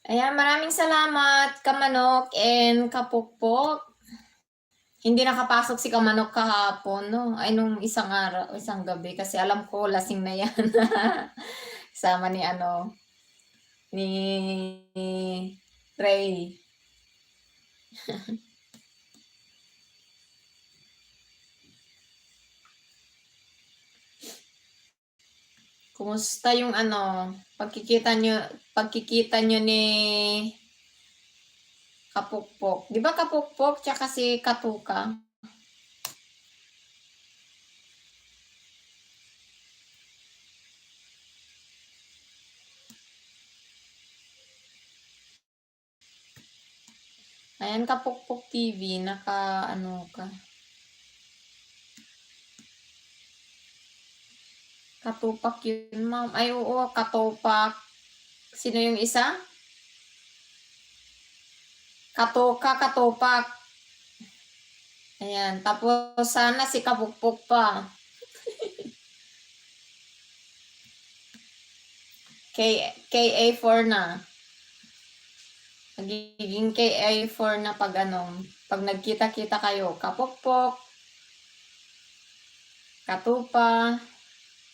Ayan, maraming salamat Kamanok and Kapukpok. Hindi nakapasok si Kamanok kahapon, no? Ay, nung isang araw, isang gabi. Kasi alam ko, lasing na yan. Sama ni ni Ray. Kumusta yung pagkikita nyo ni Kapukpok? Di ba Kapukpok tsaka si Katuka? Ayan, Kapukpok TV, ka. Katupak yun, ma'am. Ay, oo, Katupak. Sino yung isa? Katupak. Ayan, tapos sana si Kapukpok pa. KA4 na. Magiging KA4 na pag nagkita-kita kayo. Kapukpok,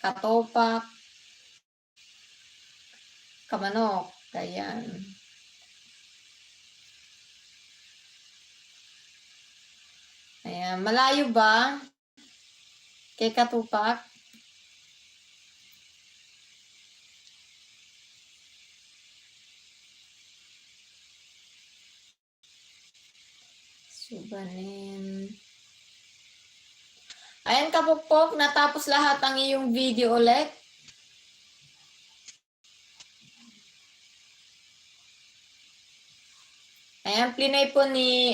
Katupak, Kamanok. Ayan. Ayan. Malayo ba kay Katupak? Subanin. Ayan, Kapukpok. Natapos lahat ang iyong video ulit. Ayan, plinay po ni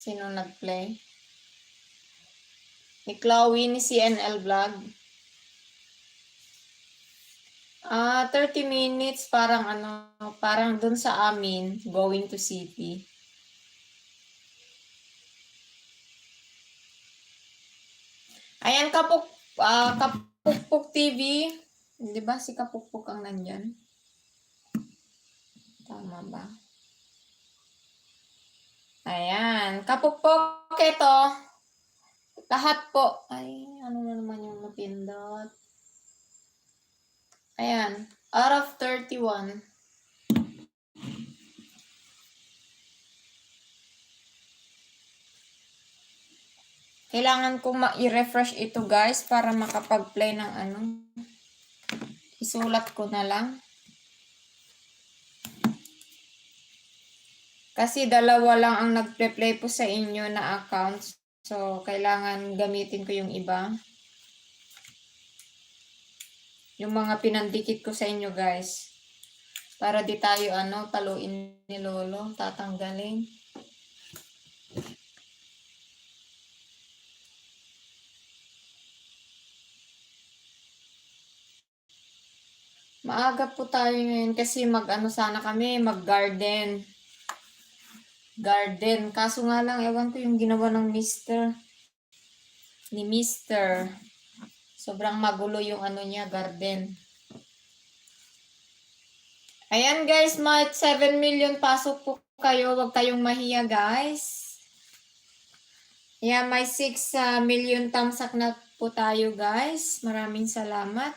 sino nag-play? Ni Chloe, ni CNL Vlog. 30 minutes, parang dun sa amin, going to city. Ayan, Kapukpok TV. Di ba si Kapukpok ang nandyan? Tama ba? Ayan, Kapukpok, ito. Lahat po. Ay, ano na naman yung napindot? Ayan, out of 31. Kailangan kong i-refresh ito, guys, para makapag-play ng isulat ko na lang. Kasi dalawa lang ang nagpe-play po sa inyo na accounts. So, kailangan gamitin ko yung iba. Yung mga pinandikit ko sa inyo, guys. Para di tayo, paluin ni Lolo. Tatanggalin. Maaga po tayo ngayon kasi sana kami, mag-garden. Garden. Kaso nga lang, ewan ko yung ginawa ng ni Mister. Sobrang magulo yung niya, garden. Ayan guys, may 7 million pasok po kayo. Huwag kayong mahiya guys. Ayan, may 6 million tamsak na po tayo guys. Maraming salamat.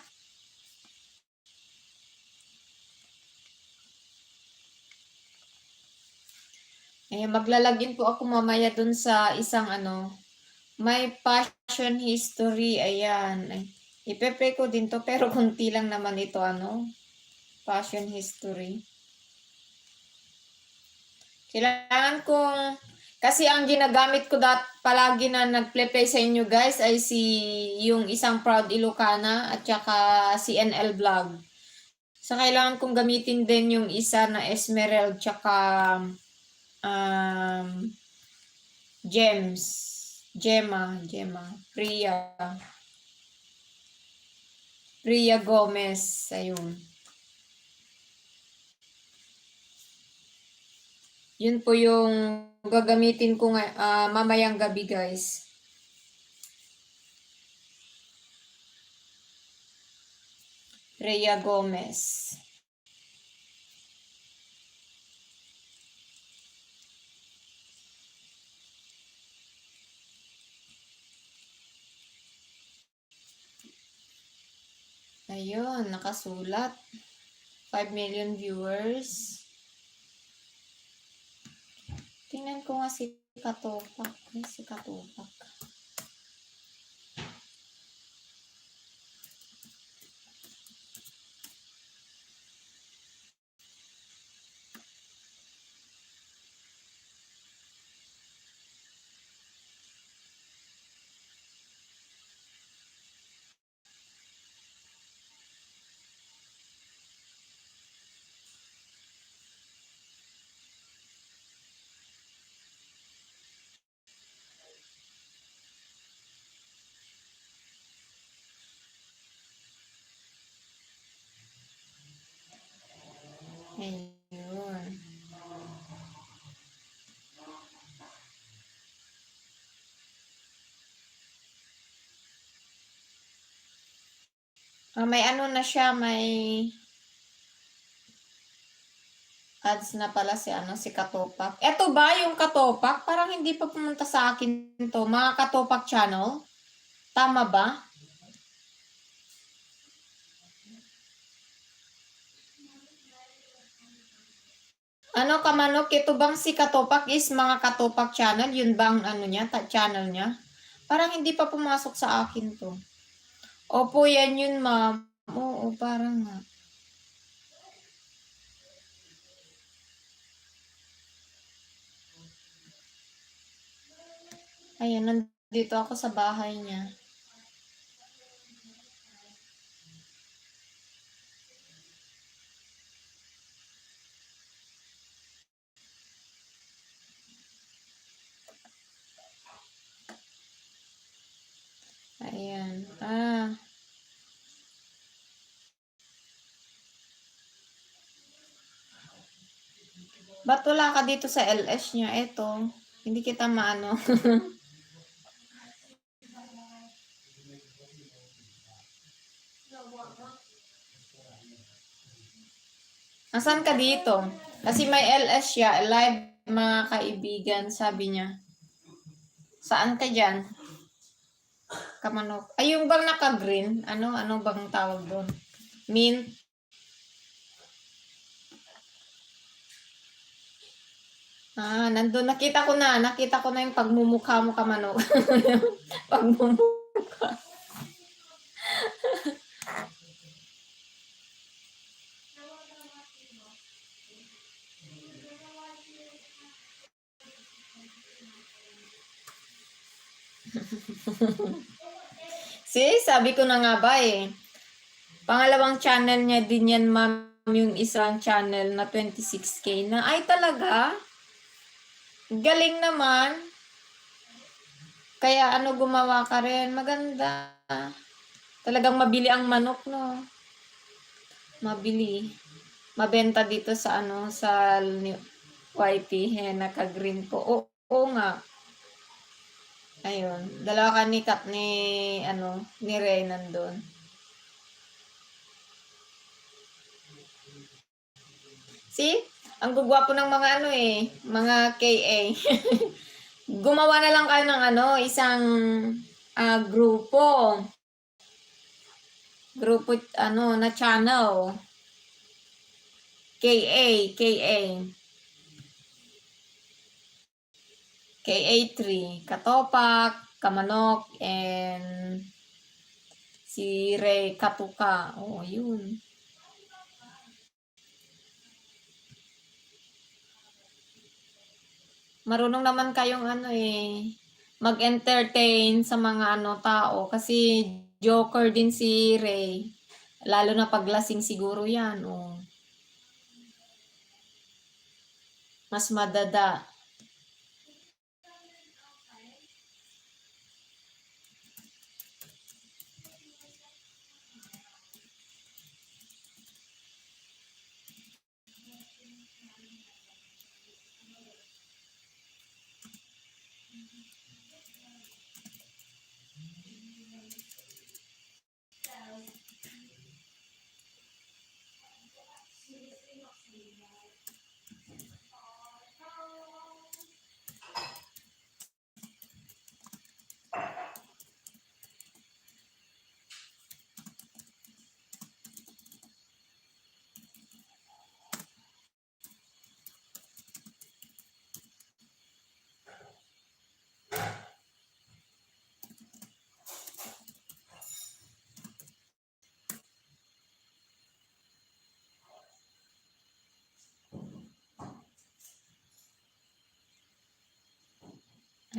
Ayan, maglalagin po ako mamaya dun sa isang may passion history. Ayan. Ipe-play ko din to pero kunti lang naman ito passion history. Kailangan kong, kasi ang ginagamit ko palagi na nag-play sa inyo guys ay yung isang Proud Ilocana at saka CNL Vlog. So, kailangan kong gamitin din yung isa na Esmerald tsaka Gemma, Priya Gomez, ayun. Yun po yung gagamitin ko mamayang gabi guys. Rhea Gomez. Ayun, nakasulat. 5 million viewers. Tingnan ko nga si Katopak. Si Katopak. Ayun. May ano na siya, may ads na pala si Katopak. Eto ba yung Katopak? Parang hindi pa pumunta sa akin to. Mga Katopak channel? Tama ba? Ano kamanok, ito bang si Katopak is mga Katopak channel? Yun bang ano niya, channel niya? Parang hindi pa pumasok sa akin to. Opo, yan yun ma'am. Oo, parang nga. Ayun, nandito ako sa bahay niya. Ayan. Ba't wala ka dito sa LS niya? Eto, hindi kita maano. Asan ka dito? Kasi may LS siya, live mga kaibigan, sabi niya. Saan ka dyan? Kamanok. Ay, yung bang naka-green? Ano bang tawag doon? Mint? Nandun. Nakita ko na yung pagmumukha mo, Kamanok. Pagmumukha. Sabi ko na nga ba eh. Pangalawang channel niya din yan, ma'am, yung isang channel na 26K na. Ay, talaga? Galing naman. Kaya gumawa ka rin. Maganda. Talagang mabili ang manok, no? Mabili. Mabenta dito sa sa YT. Naka-green po. Oo nga. Ayun. Dalawa ka ni Ray nandun. See? Ang gugwapo ng mga mga KA. Gumawa na lang kayo ng isang grupo. Grupo, na channel. KA. KA3. Katopak, Kamanok, and si Ray Katuka. Oh, yun. Marunong naman kayong mag-entertain sa mga tao kasi joker din si Ray. Lalo na paglasing siguro yan. Oh. Mas madada.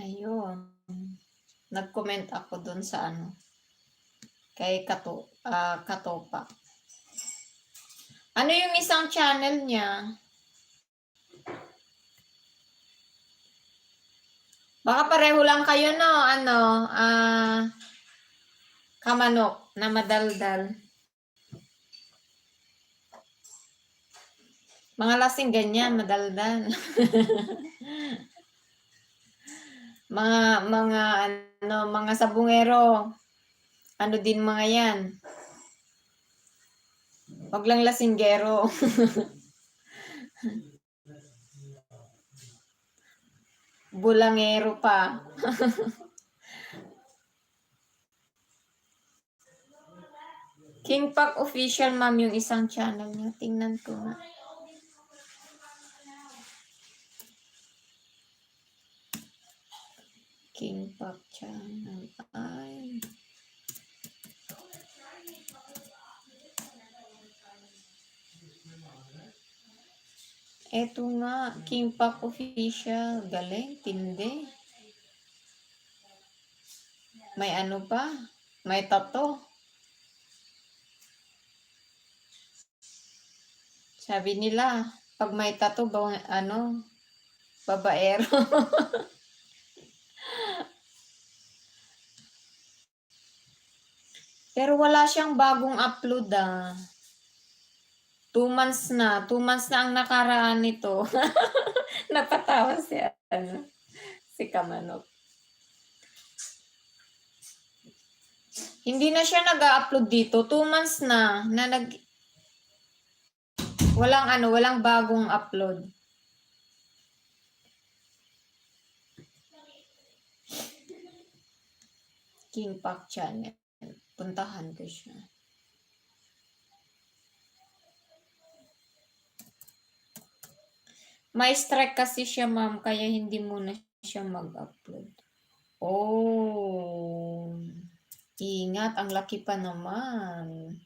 Ayun. Nag-comment ako dun sa ano, kay Katopa. Ano yung isang channel niya? Baka pareho lang kayo, no? Ano, kamanok na madaldal. Mga lasing ganyan, madaldal. mga sabungero. Ano din mga yan. Wag lang lasinggero. Bulangero pa. King Pac Official, ma'am, yung isang channel niya. Tingnan ko nga. King Pac channel. Ay. Eto nga, King Pac Official. Galing, tindi. May ano pa? May tato. Sabi nila, pag may tato, babaero. Pero wala siyang bagong upload, 2 months na. 2 months na ang nakaraan nito. Napatawa si Kamanok. Hindi na siya nag-upload dito. 2 months na walang bagong upload. King Pac channel. Puntahan ko siya. May strike kasi siya, ma'am, kaya hindi muna siya mag-upload. Oh. Ingat, ang laki pa naman.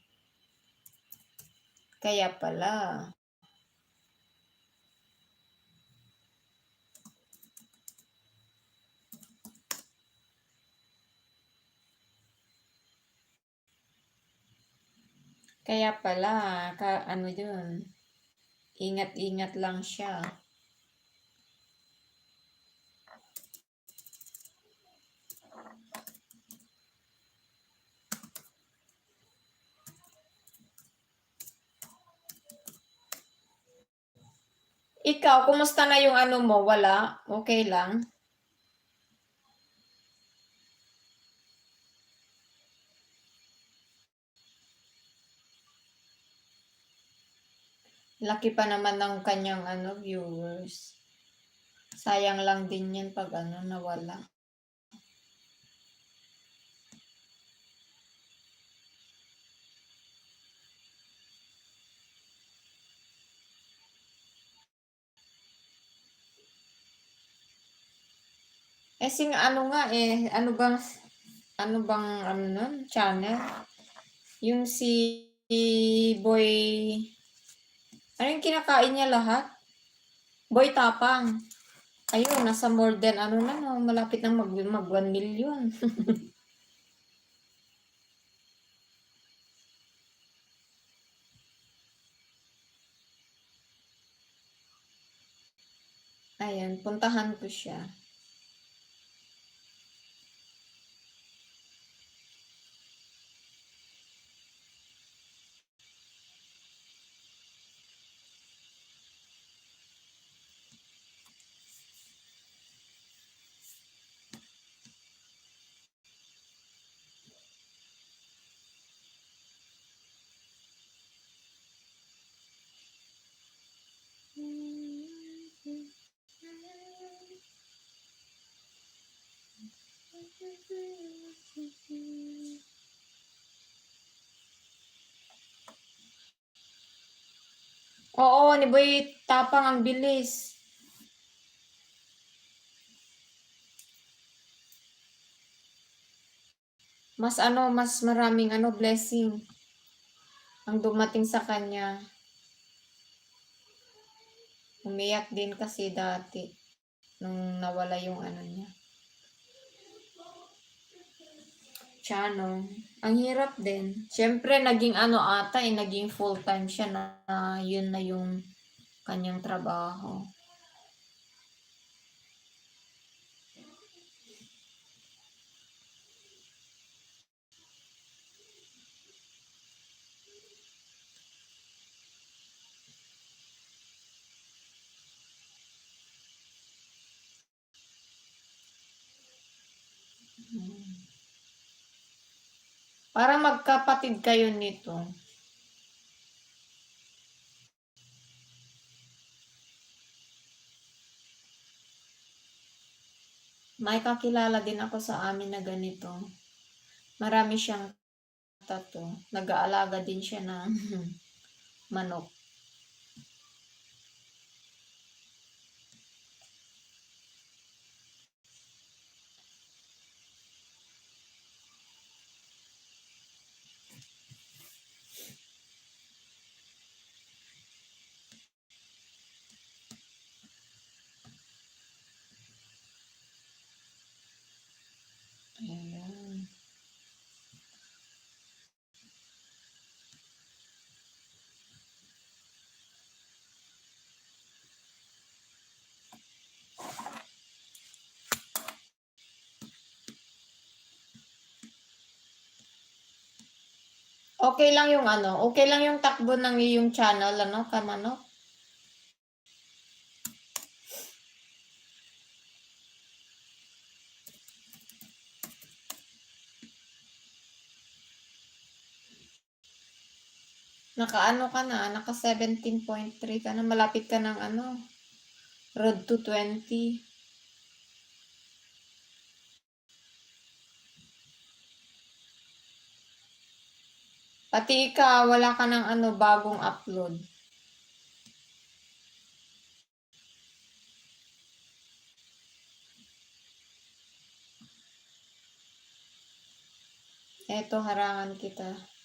Kaya pala. Kaya pala, ano yun, ingat-ingat lang siya. Ikaw, kumusta na yung ano mo? Wala? Okay lang? Laki pa naman ng kanyang viewers. Sayang lang din yan pag nawala. Ano bang channel? Yung si Boy, ano yung kinakain niya lahat? Boy Tapang. Ayun, nasa more than malapit nang mag 1 million. Ayan, puntahan ko siya. Oo, ni Boy Tapang ang bilis. Mas maraming blessing ang dumating sa kanya. Umiyak din kasi dati nung nawala yung niya. channel. Ang hirap din. Siyempre, naging ano ata, naging full-time siya na yun na yung kanyang trabaho. Para magkapatid kayo nito. May kakilala din ako sa amin na ganito. Marami siyang tato. Nag-aalaga din siya ng manok. Ayan. Okay lang yung ano, okay lang yung takbo ng iyong channel, ano, Kamanok? Naka-ano ka na, naka 17.3 ka na, malapit ka ng ano, road to 20. Pati ikaw, wala ka ng ano, bagong upload. Eto, harangan kita.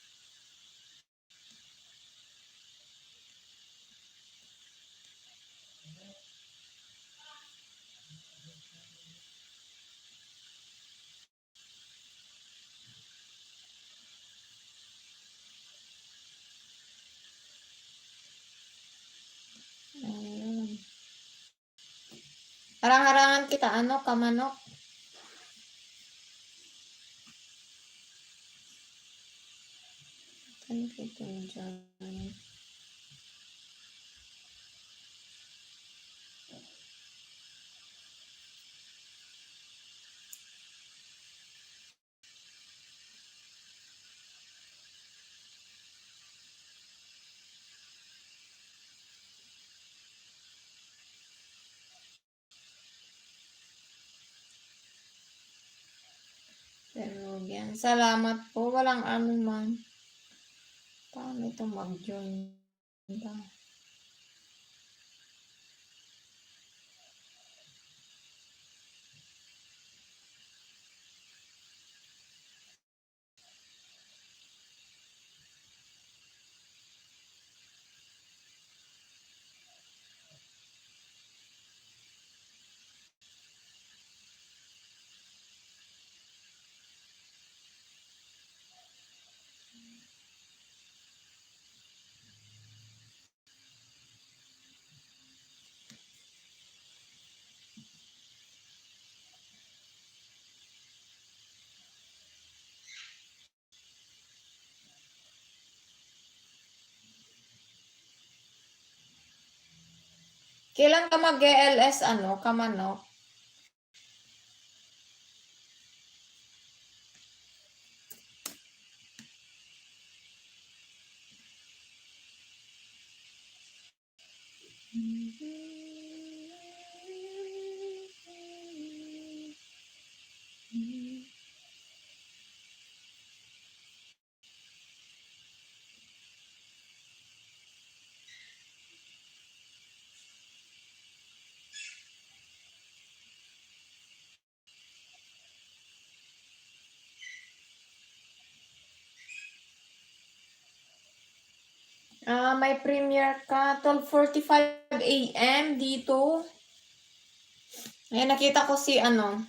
Ayun. Harang-harangan kita, ano, Kamanok? Ano kita dyan? Pero yan, salamat po. Walang ano man. Paano ito mag-join ba? Kailan ka mag-ELS, ano, Kamanok? May premiere ka, 12:45 AM dito. Ayan, nakita ko si ano,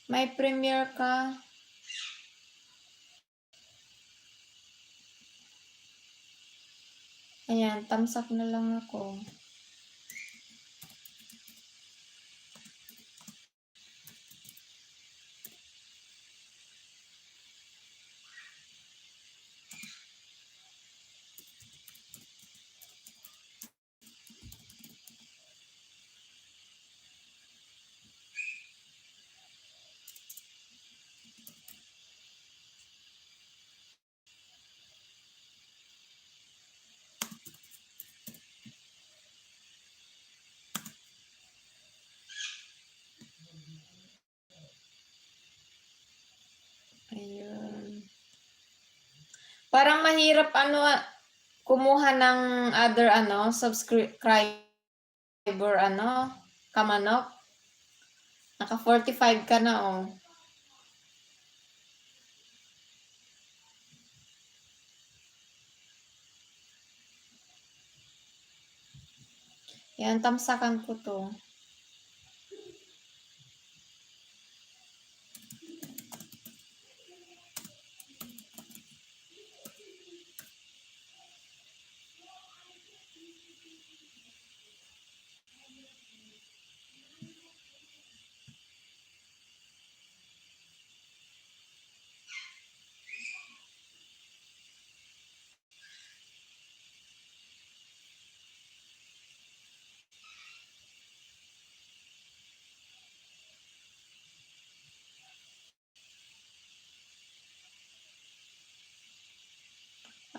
May premiere ka. Ayan, thumbs up na lang ako. Ayun. Parang mahirap kumuha ng other subscriber kamanok. Naka 45 ka na oh. Yan, tamsakan ko to.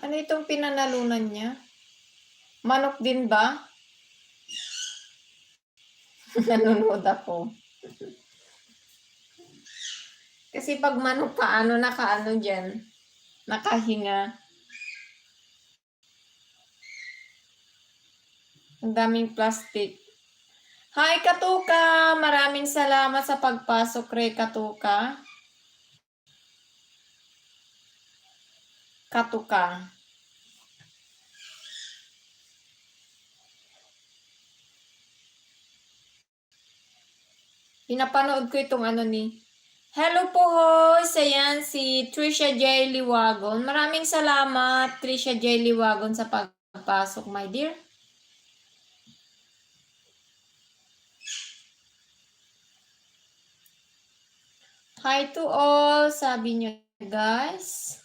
Ano itong pinanalunan niya? Manok din ba? Nanonood ako. Kasi pag manok paano nakaano dyan? Nakahinga. Ang daming plastic. Hi, Katuka! Maraming salamat sa pagpasok, Re, Katuka. Katuka. Pinapanood ko itong Hello po, host. Ayan, si Trisha J. Liwagon. Maraming salamat, Trisha J. Liwagon, sa pagpasok, my dear. Hi to all, sabi nyo, guys.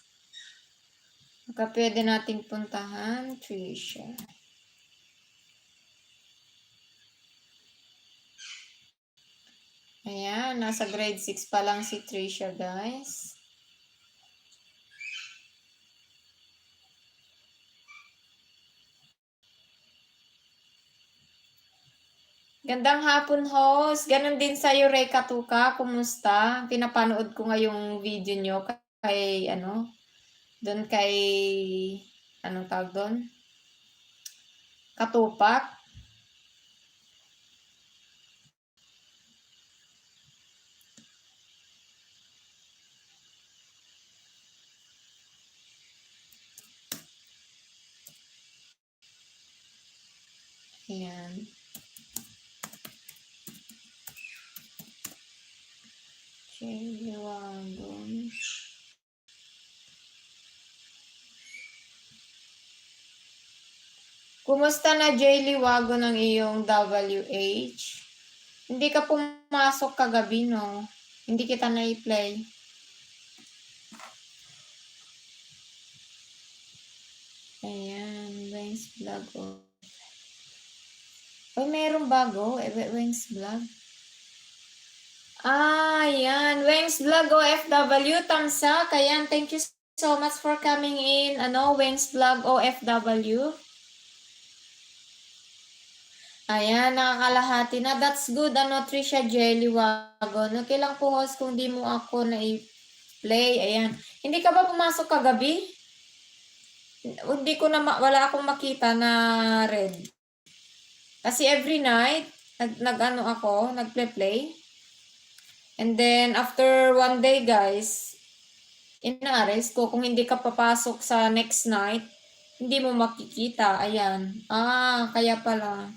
Baka pwede nating puntahan, Trisha. Ayan, nasa grade 6 pa lang si Trisha, guys. Gandang hapon, host. Ganon din sa'yo, Rey Katuka. Kumusta? Pinapanood ko ngayong video nyo kay, doon kay, anong tawag doon? Katupak. Ayan. Liwagon. Kumusta na, Jay Liwagon, ang iyong WH? Hindi ka pumasok kagabi, no? Hindi kita na-play. Ayan, Wings Vlog. Uy, merong bago. Wings Vlog. Ayan. Wings Vlog OFW. Thumbs up. Ayan, thank you so much for coming in. Wings Vlog OFW. Ayan, nakakalahati na. That's good. Trisha Jelly Wagon. Okay lang po, host, kung di mo ako na-play. Ayan. Hindi ka ba pumasok kagabi? Hindi ko na, wala akong makita na red. Kasi every night, nagple-play. And then, after one day, guys, ina-arrest ko. Kung hindi ka papasok sa next night, hindi mo makikita. Ayan. Kaya pala.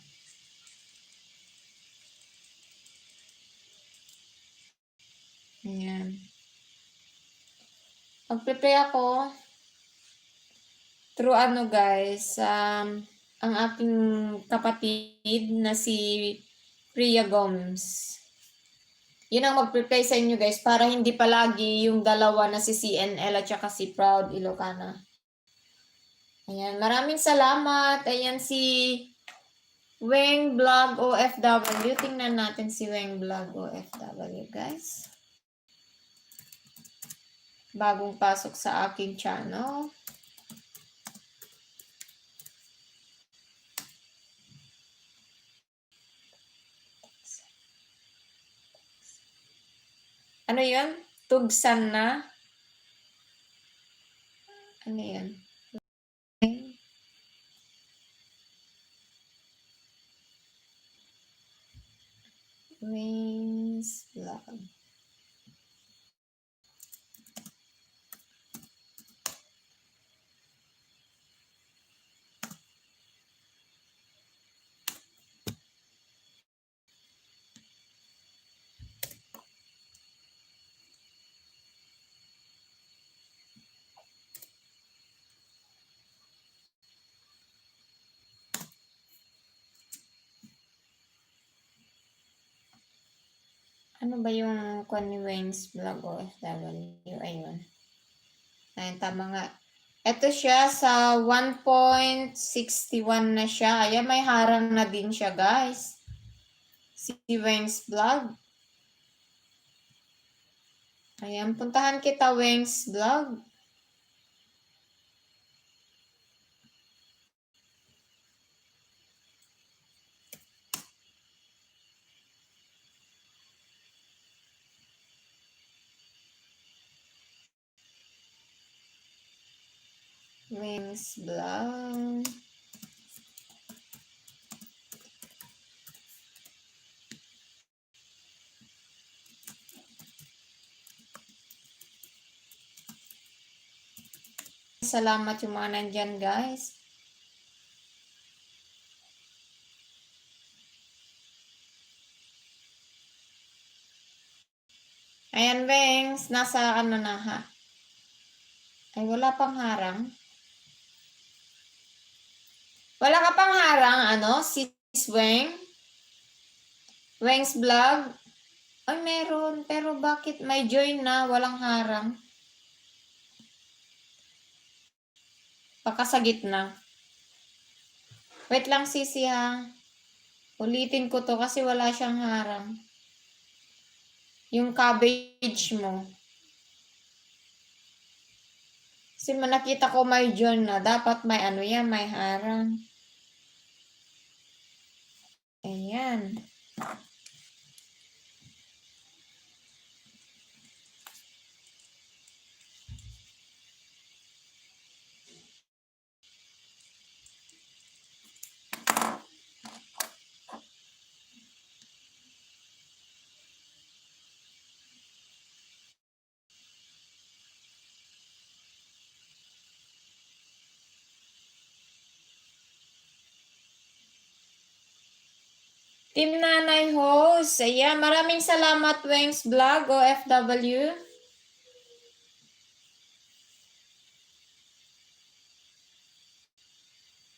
Ayan. Mag-prepare ako through ano guys, ang aking kapatid na si Priya Gomes. Yun ang mag-prepare sa inyo guys para hindi palagi yung dalawa na si CNL at saka si Proud Ilocana. Ayan, maraming salamat. Ayan si Weng Vlog OFW. Tingnan natin si Weng Vlog OFW guys. Bagong pasok sa aking channel. Ano yun? Tugsan na? Ano yun? Wings Vlog. Ano ba yung Connie Wings Vlog OFW? Ayun. Ayun, tama nga. Ito siya sa 1.61 na siya. Ayan, may harang na din siya, guys. Si Wings Vlog. Ayan, puntahan kita, Wings Vlog. Wings Vlog. Salamat yung mga nandyan, guys. Ayan, Wings. Nasa ano na, ha? Ay, wala pang harang. Wala ka pang harang, ano? Sis Weng? Weng's Vlog? Ay, meron. Pero bakit may join na? Walang harang. Baka sa gitna. Wait lang, sisi ha. Ulitin ko to kasi wala siyang harang. Yung cabbage mo. Kasi nakita ko may join na. Dapat may ano yan, may harang. Ayan. Team Nanay Host. Ayan, maraming salamat, Weng's Vlog, OFW.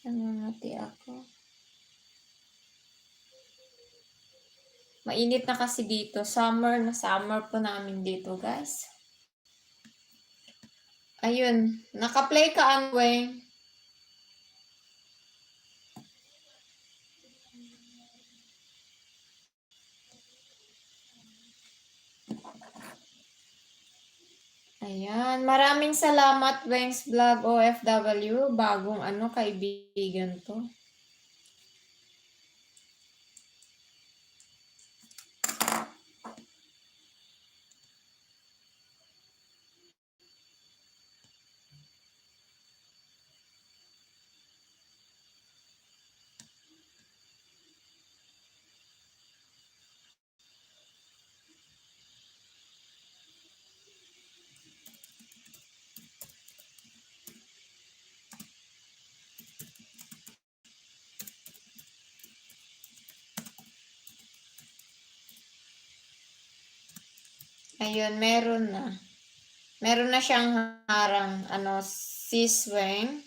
Nangangati ako. Mainit na kasi dito. Summer na summer po namin dito, guys. Ayun. Naka-play ka, Anweng. Ayan. Maraming salamat, Weng's Vlog OFW. Bagong kaibigan to. Ayun, meron na. Meron na siyang harang, siswing.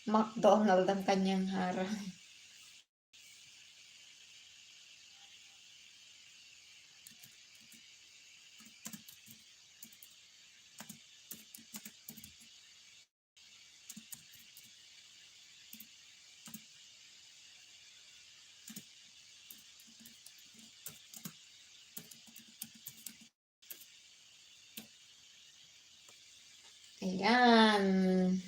McDonald ang kanyang harang. Ayan.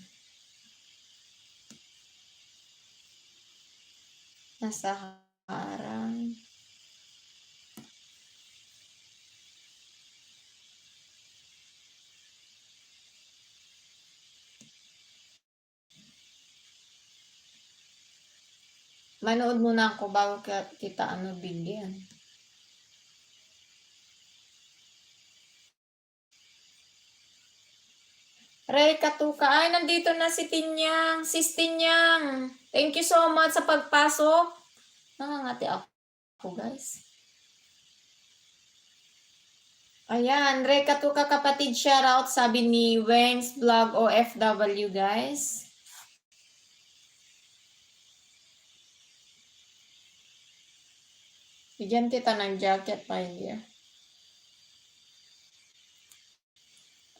Nasa harang. Manood muna ako bago kita bigyan. Ray Katuka. Ay, nandito na si Tinyang. Sis Tinyang. Thank you so much sa pagpasok. Nangangati ako, guys. Ayan, Ray Katuka kapatid, shoutout sabi ni Wengs Vlog OFW, guys. Bigyan kita ng jacket, my dear.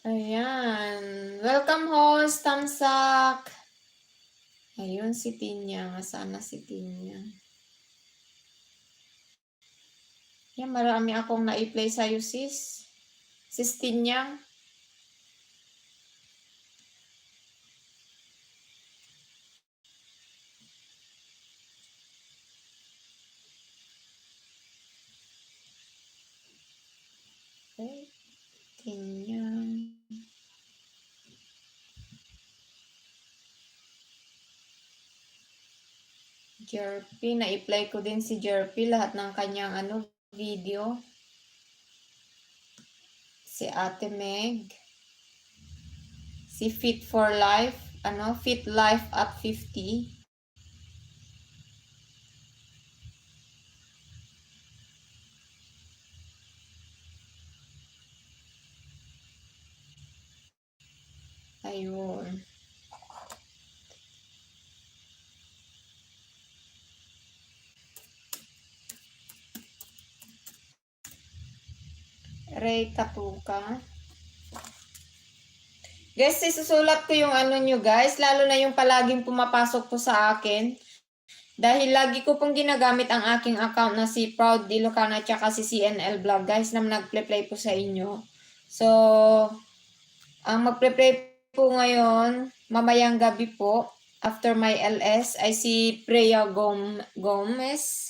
Ayan. Welcome host, Tamsak. Ayun si Tinyang. Asana si Tinyang. Yan, marami akong na-play sa'yo, sis. Sis Tinyang. Okay. Tinyang. Jerpy. Na-play ko din si Jerpy. Lahat ng kanyang video. Si Ate Meg. Si Fit for Life. Fit Life at 50. Ayun. Ray Katuka. Guys, isusulat ko yung nyo guys. Lalo na yung palaging pumapasok po sa akin. Dahil lagi ko pong ginagamit ang aking account na si Proud Ilocana at saka si CNL Vlog guys na nagple-play po sa inyo. So, ang magple-play po ngayon, mamayang gabi po, after my LS, ay si Freya Gomez.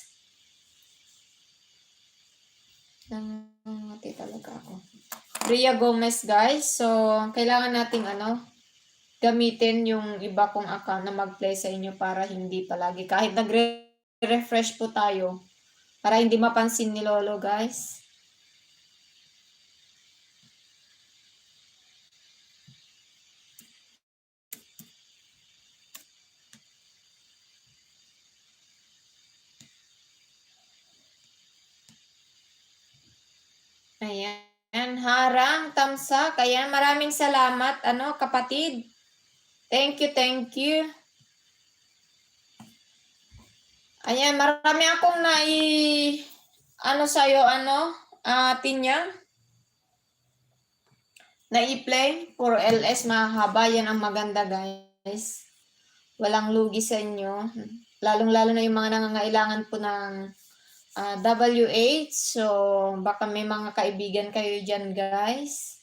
Nangangati talaga ako. Freya Gomez guys. So, kailangan nating gamitin yung iba kong account na mag-play sa inyo para hindi palagi. Kahit nagre-refresh po tayo. Para hindi mapansin ni Lolo, guys. Ayan. Harang, tamsak. Ayan. Maraming salamat, kapatid. Thank you, thank you. Ayan. Marami akong sa'yo, Tinya. Na-i-play. Puro LS mahaba. Yan ang maganda, guys. Walang lugi sa inyo. Lalong-lalo na yung mga nangangailangan po ng WH. So, baka may mga kaibigan kayo dyan, guys.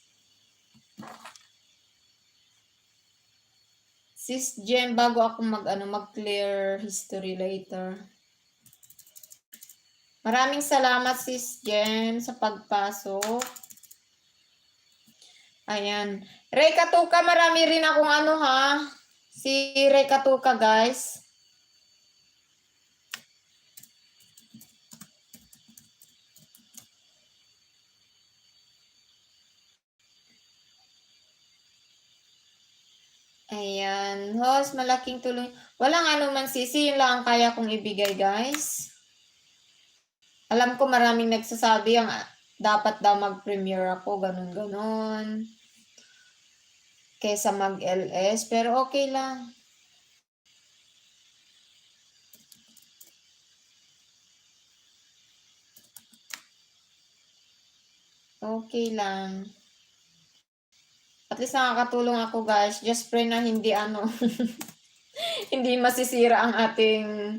Sis Jem, bago ako mag-clear history later. Maraming salamat, Sis Jem, sa pagpasok. Ayan. Ray Katuka, marami rin akong Si Ray Katuka, guys. Ayan. Host, malaking tulong. Walang man sisi. Yun lang ang kaya kong ibigay, guys. Alam ko maraming nagsasabi ang dapat daw mag-premiere ako, ganun-ganon. Kesa mag-LS, pero okay lang. Okay lang. At least nakakatulong ako guys. Just pray na hindi hindi masisira ang ating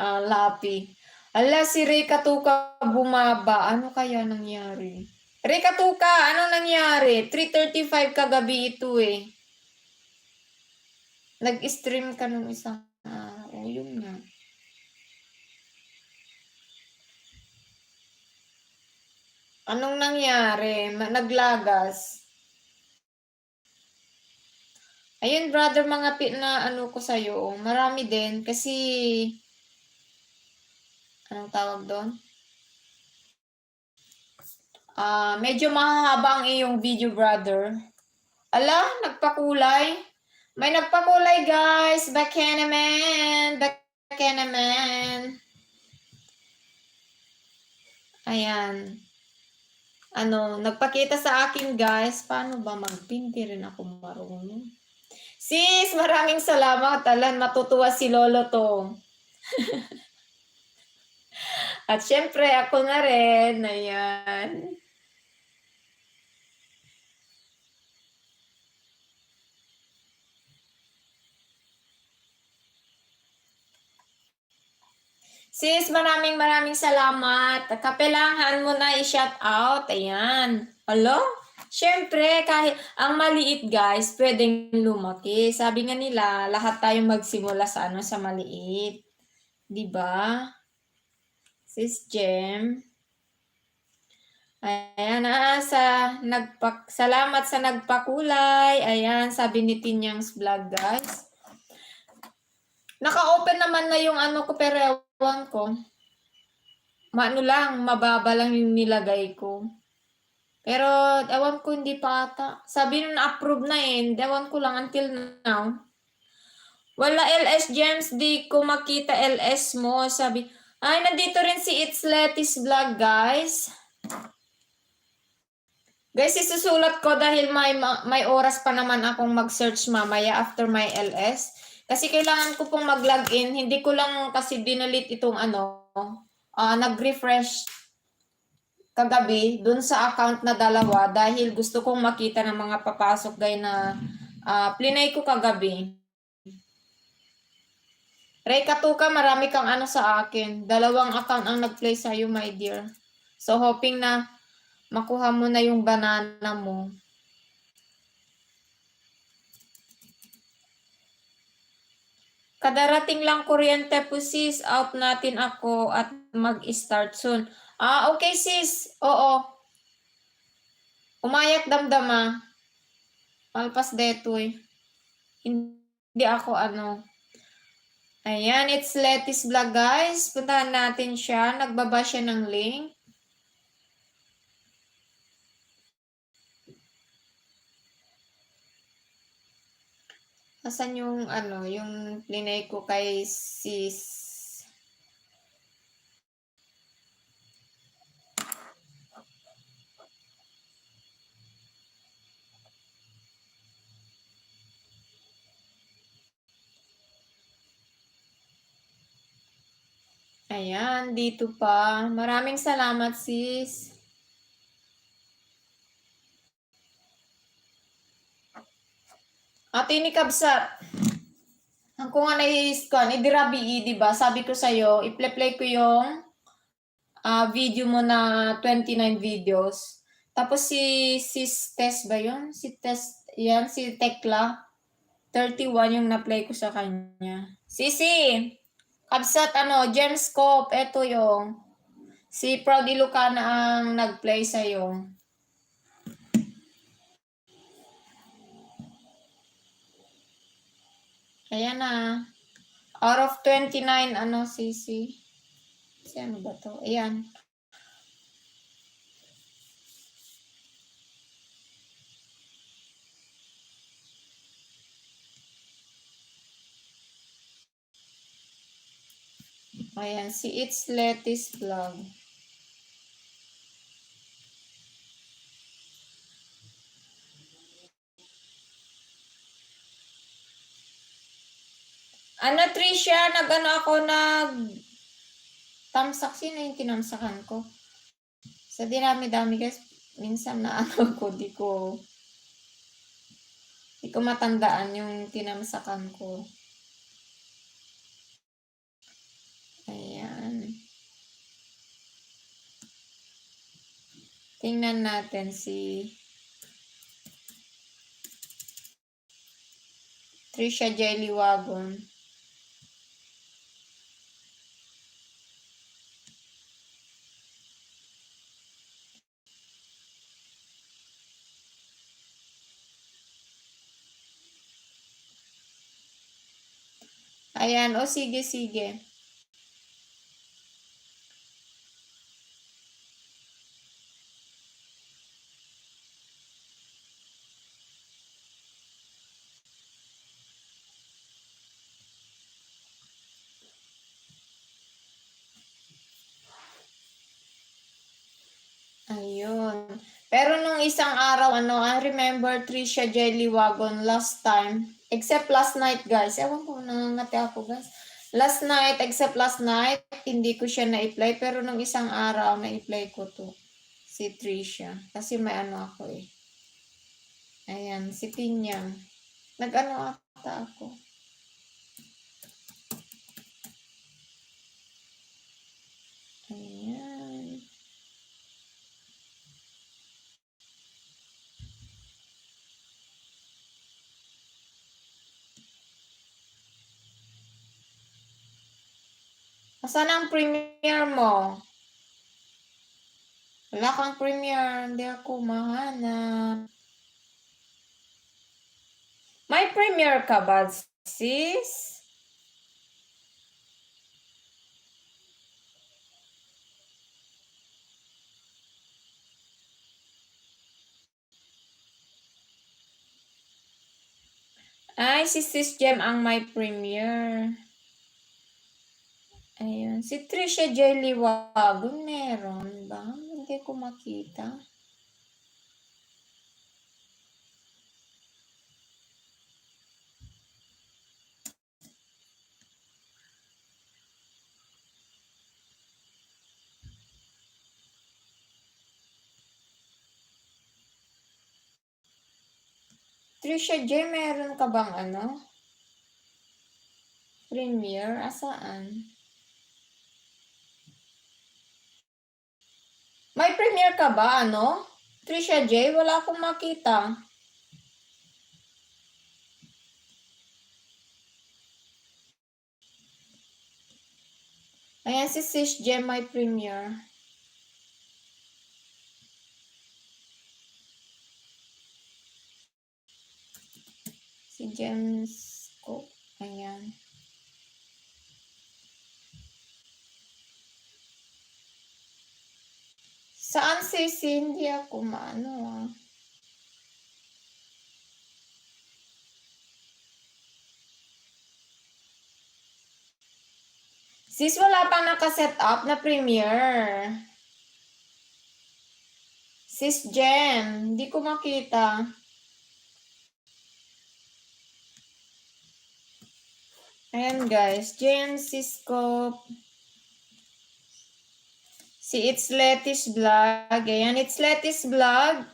lapi. Ala, si Ray Katuka bumaba. Ano kaya nangyari? Ray Katuka, ano nangyari? 3:35 kagabi ito eh. Nag-stream ka nung isang araw. Yun nga. Anong nangyari? Naglagas. Ayun, brother, mga na ano ko sa'yo. Marami din. Kasi, anong tawag doon? Medyo mahahaba ang iyong video, brother. Ala, nagpakulay. May nagpakulay, guys. Baka naman. Baka naman. Ayan. Nagpakita sa akin, guys. Paano ba magpinti rin ako marunong? Sis, maraming salamat. Alan, matutuwa si Lolo to. At syempre, ako na rin. Ayan. Sis, maraming salamat. Kapilangan mo na i-shout out. Ayan. Alo? Syempre, kahit ang maliit guys, pwedeng lumaki. Sabi nga nila, lahat tayong magsimula sa sa maliit. 'Di ba? Sis Jem. Ayan, salamat sa nagpakulay. Ayan, sabi ni Tinyang's Vlog, guys. Naka-open naman na yung ko, pero ewan ko. Mababa lang yung nilagay ko. Pero, ewan ko, hindi pa ata. Sabi nung na-approve na eh. Ewan ko lang until now. Wala LS Gems, di ko makita LS mo. Sabi, ay, nandito rin si It's Letty's Vlog, guys. Guys, isusulat ko dahil may oras pa naman akong mag-search mamaya after my LS. Kasi kailangan ko pong mag-login. Hindi ko lang kasi dinalit itong nag-refresh kagabi dun sa account na dalawa dahil gusto kong makita ng mga papasok gaya na plinay ko kagabi. Ray Katuka, marami kang sa akin. 2 account ang nag-play sa'yo, my dear. So, hoping na makuha mo na yung banana mo. Kadarating lang kuryente po sis, out natin ako at mag-start soon. Okay sis, oo. Umayak damdama. Malpas detoy. Hindi ako Ayan, it's Letty's Vlog guys. Puntahan natin siya. Nagbaba siya ng link. Asan yung yung plinay ko kay sis? Ayan, dito pa. Maraming salamat sis. Ate ni Kabsat. Ang kung idirabi, diba? Sabi ko sa'yo, i-play ko yung video mo na 29 videos. Tapos si Tess ba yun? Si Tess, yan, si Tekla. 31 yung na-play ko sa kanya. Sisi! Kabsat, Gemscope, eto yung si Proud Ilocana ang nag-play sa'yo. Ayan na. Out of 29, Sisi. Si ano ba to? Ayan. Ayan, si It's Letty's Vlog. Ano, Tricia, ako tamsak. Sino yung tinamsakan ko? Sa dinami-dami guys, minsan na di ko matandaan yung tinamsakan ko. Ayan. Tingnan natin si Trisha Jelly Wagon. Ayan, o sige, sige. Ayun. Pero nung isang araw, I remember Trisha Jelly Wagon last time. Except last night, guys. Ewan ko, nangangati ako, guys. Except last night, hindi ko siya na-play. Pero nung isang araw, na-play ko to. Si Trisha. Kasi may ako eh. Ayan, si Pinyang. Ata ako. Ayan. Asan ang premiere mo? Wala kang premiere. Hindi ako mahanap. May premiere ka ba, sis? Ay, si Sis Jem ang may premiere. Ayun. Si Trisha Jelly Wagon, meron ba? Hindi ko makita. Trisha J, meron ka bang premiere? Asaan? May premiere ka ba, Trisha J, wala akong makita. Ayan, si Sis Jem may premiere. Si James ko. Ayan. Saan sis? Hindi ako Sis, wala pang nakaset up na premiere. Sis Jem, hindi ko makita. Ayan guys, Jem, Cisco. Si It's Letty's Vlog. Ayan, It's Letty's Vlog.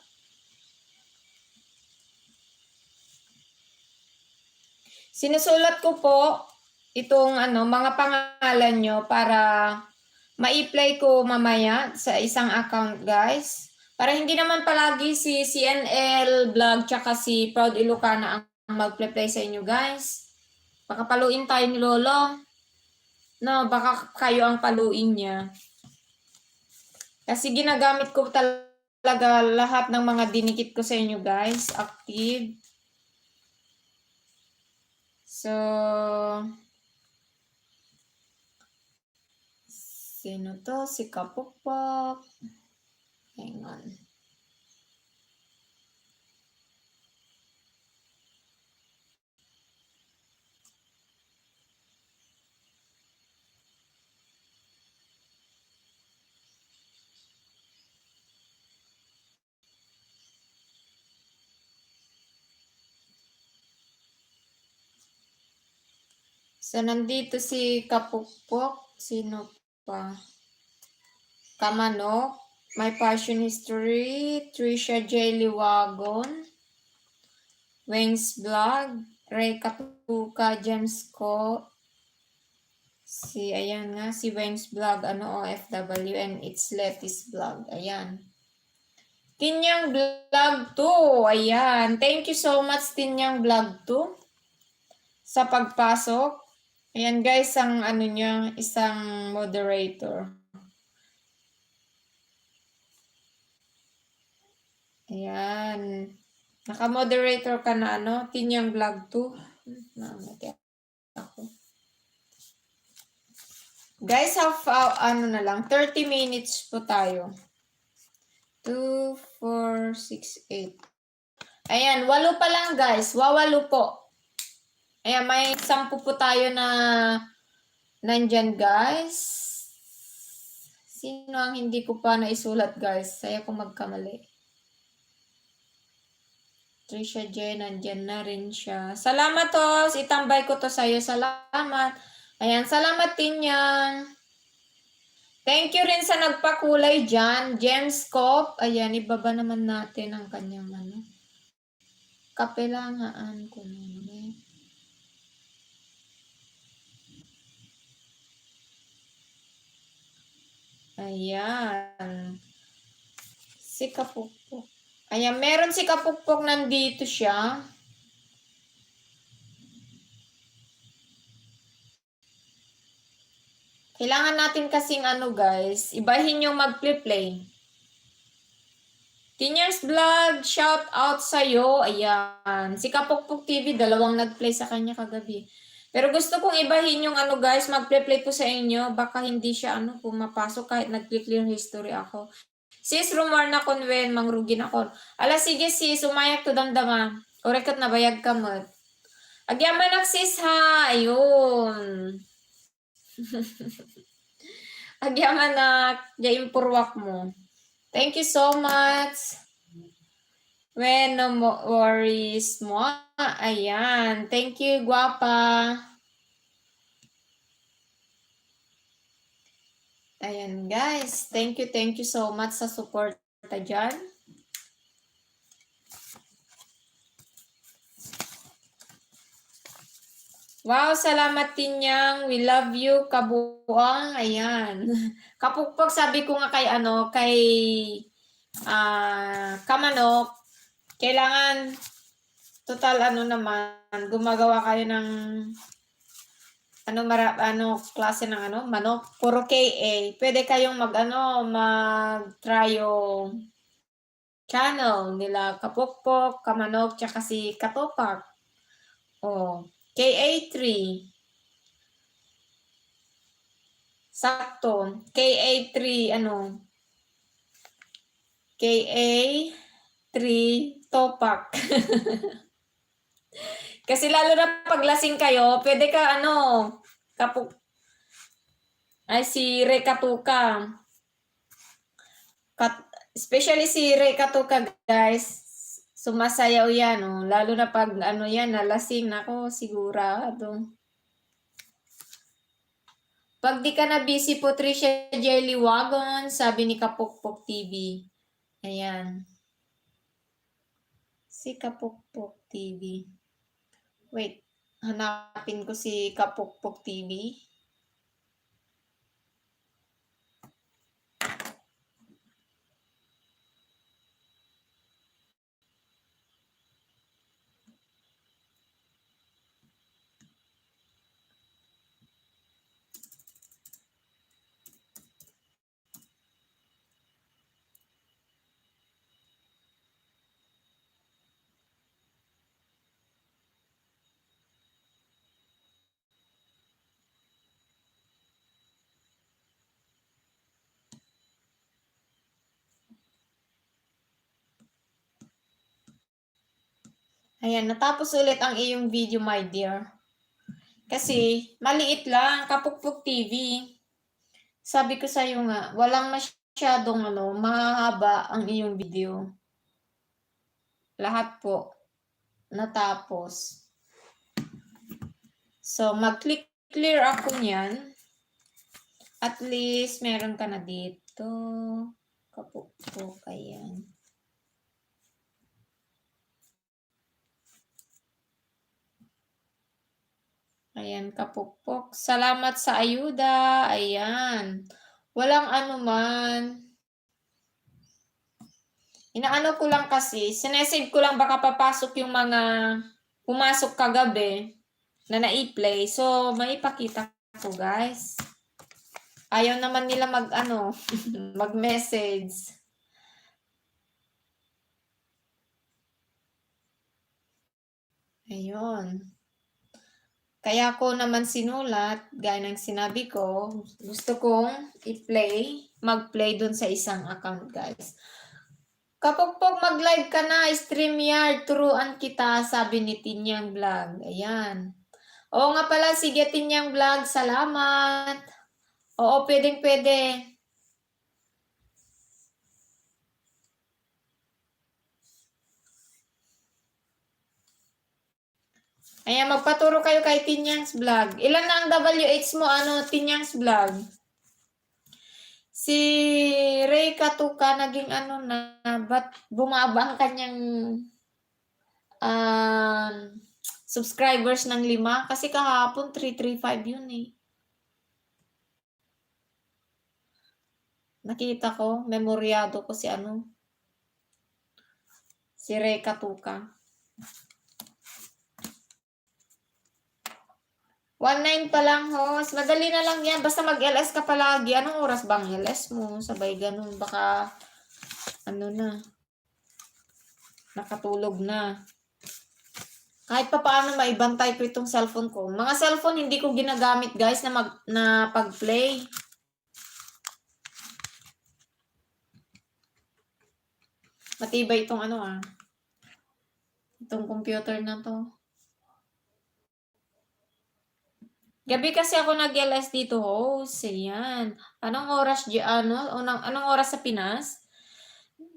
Sinusulat ko po itong mga pangalan nyo para ma-play ko mamaya sa isang account, guys. Para hindi naman palagi si CNL Vlog tsaka si Proud Ilocana ang mag-play sa inyo, guys. Baka paluin tayo ni Lolo. No, baka kayo ang paluin niya. Kasi ginagamit ko talaga lahat ng mga dinikit ko sa inyo, guys. Active. So, sino to? Si Kapukpok. Hang on. So, nandito si Kapukpok. Sino pa? Kamanok. My Passion History. Trisha J. Liwagon. Wings Vlog. Ray Katuka. James Ko. Ayan nga, si Wings Vlog, OFW, and it's Letis Vlog. Ayan. Tinyang Vlog 2. Ayan. Thank you so much, Tinyang Vlog 2. Sa pagpasok. Ayan guys, ang niya, isang moderator. Ayan. Naka-moderator ka na, Tinyang Vlog 2. Namatay ako. Guys, na lang, 30 minutes po tayo. 2, 4, 6, 8. Ayan, 8 pa lang guys. Wawalo po. Ayan, may 10 po tayo na nandyan guys. Sino ang hindi ko pa naisulat guys? Saya ko magkamali. Trisha J, nandyan na rin siya. Salamat Tos. Itambay ko to sa'yo. Salamat. Ayan, salamat din yan. Thank you rin sa nagpakulay dyan. James Cop. Ayan, ibaba naman natin ang kanyang kapelangaan ko naman. Ayan. Si Kapukpok. Ayan, meron si Kapukpok nandito siya. Kailangan natin kasing guys, ibahin yung mag-play. Tinyers Vlog, shout out sa'yo. Ayan. Si Kapukpok TV, 2 nag-play sa kanya kagabi. Pero gusto kong ibahin yung guys, mag-play po sa inyo. Baka hindi siya pumapasok kahit nag-clear history ako. Sis, rumor na konwen, mangrugin ako. Ala, sige sis, umayak to damdama. Orekat na bayag ka mo. Agyaman sis ha, ayun. Agyaman jaim purwak mo. Thank you so much. When no worries mo. Ayan. Thank you, guwapa. Ayan, guys. Thank you so much sa support dyan. Wow, salamat Tinyang. We love you, kabuang. Ayan. Kapukpok, sabi ko nga kay Kamanok, kailangan total naman, gumagawa kayo ng klase ng manok, puro KA. Pwede kayong mag-try yung channel nila Kapukpok, Kamanok, tsaka si Katopak. KA3. Sakto. KA3, KA3 Topak. Kasi lalo na paglasing kayo, pwede ka si Ray Katuka. Especially si Ray Katuka, guys. Sumasayaw yan, lalo na pag nalasing nako, sigurado. Pag di ka na busy po, Trisha J. Liwagon, sabi ni Kapukpok TV. Ayan. Si Kapukpok TV. Wait, hanapin ko si Kapukpok TV. Ayan, natapos ulit ang iyong video, my dear. Kasi, maliit lang, Kapukpok TV. Sabi ko sa'yo nga, walang masyadong mahaba ang iyong video. Lahat po, natapos. So, mag-click clear ako niyan. At least, meron ka na dito. Kapukpok, ayan. Ayan, kapukpok. Salamat sa ayuda. Ayan. Walang anuman. Inaano ko lang kasi, sinesave ko lang baka papasok yung mga pumasok kagabi na na-play. So, maipakita ko, guys. Ayaw naman nila mag-message. Ayun. Kaya ko naman sinulat, gaya ng sinabi ko, gusto kong mag-play dun sa isang account, guys. Kapag mag-live ka na, StreamYard, turuan kita, sabi ni Tinyang Vlog. Ayan. Oo nga pala, sige Tinyang Vlog, salamat. Oo, pwedeng-pwede. Ayan, magpaturo kayo kay Tinyang's Vlog. Ilan na ang WH mo, Tinyang's Vlog? Si Ray Katuka, naging ba't bumaba ang kanyang subscribers ng 5? Kasi kahapon, 335 yun eh. Nakita ko, memoryado ko si Ray Katuka. 19 pa lang, host. Madali na lang yan. Basta mag-LS ka palagi. Anong oras bang LS mo? Sabay ganun. Baka, na. Nakatulog na. Kahit pa paano maibantay ko itong cellphone ko. Mga cellphone hindi ko ginagamit, guys, na pag-play. Matibay itong itong computer na to. Gabi kasi ako nag-LS dito, host. Ayan. Anong oras anong oras sa Pinas?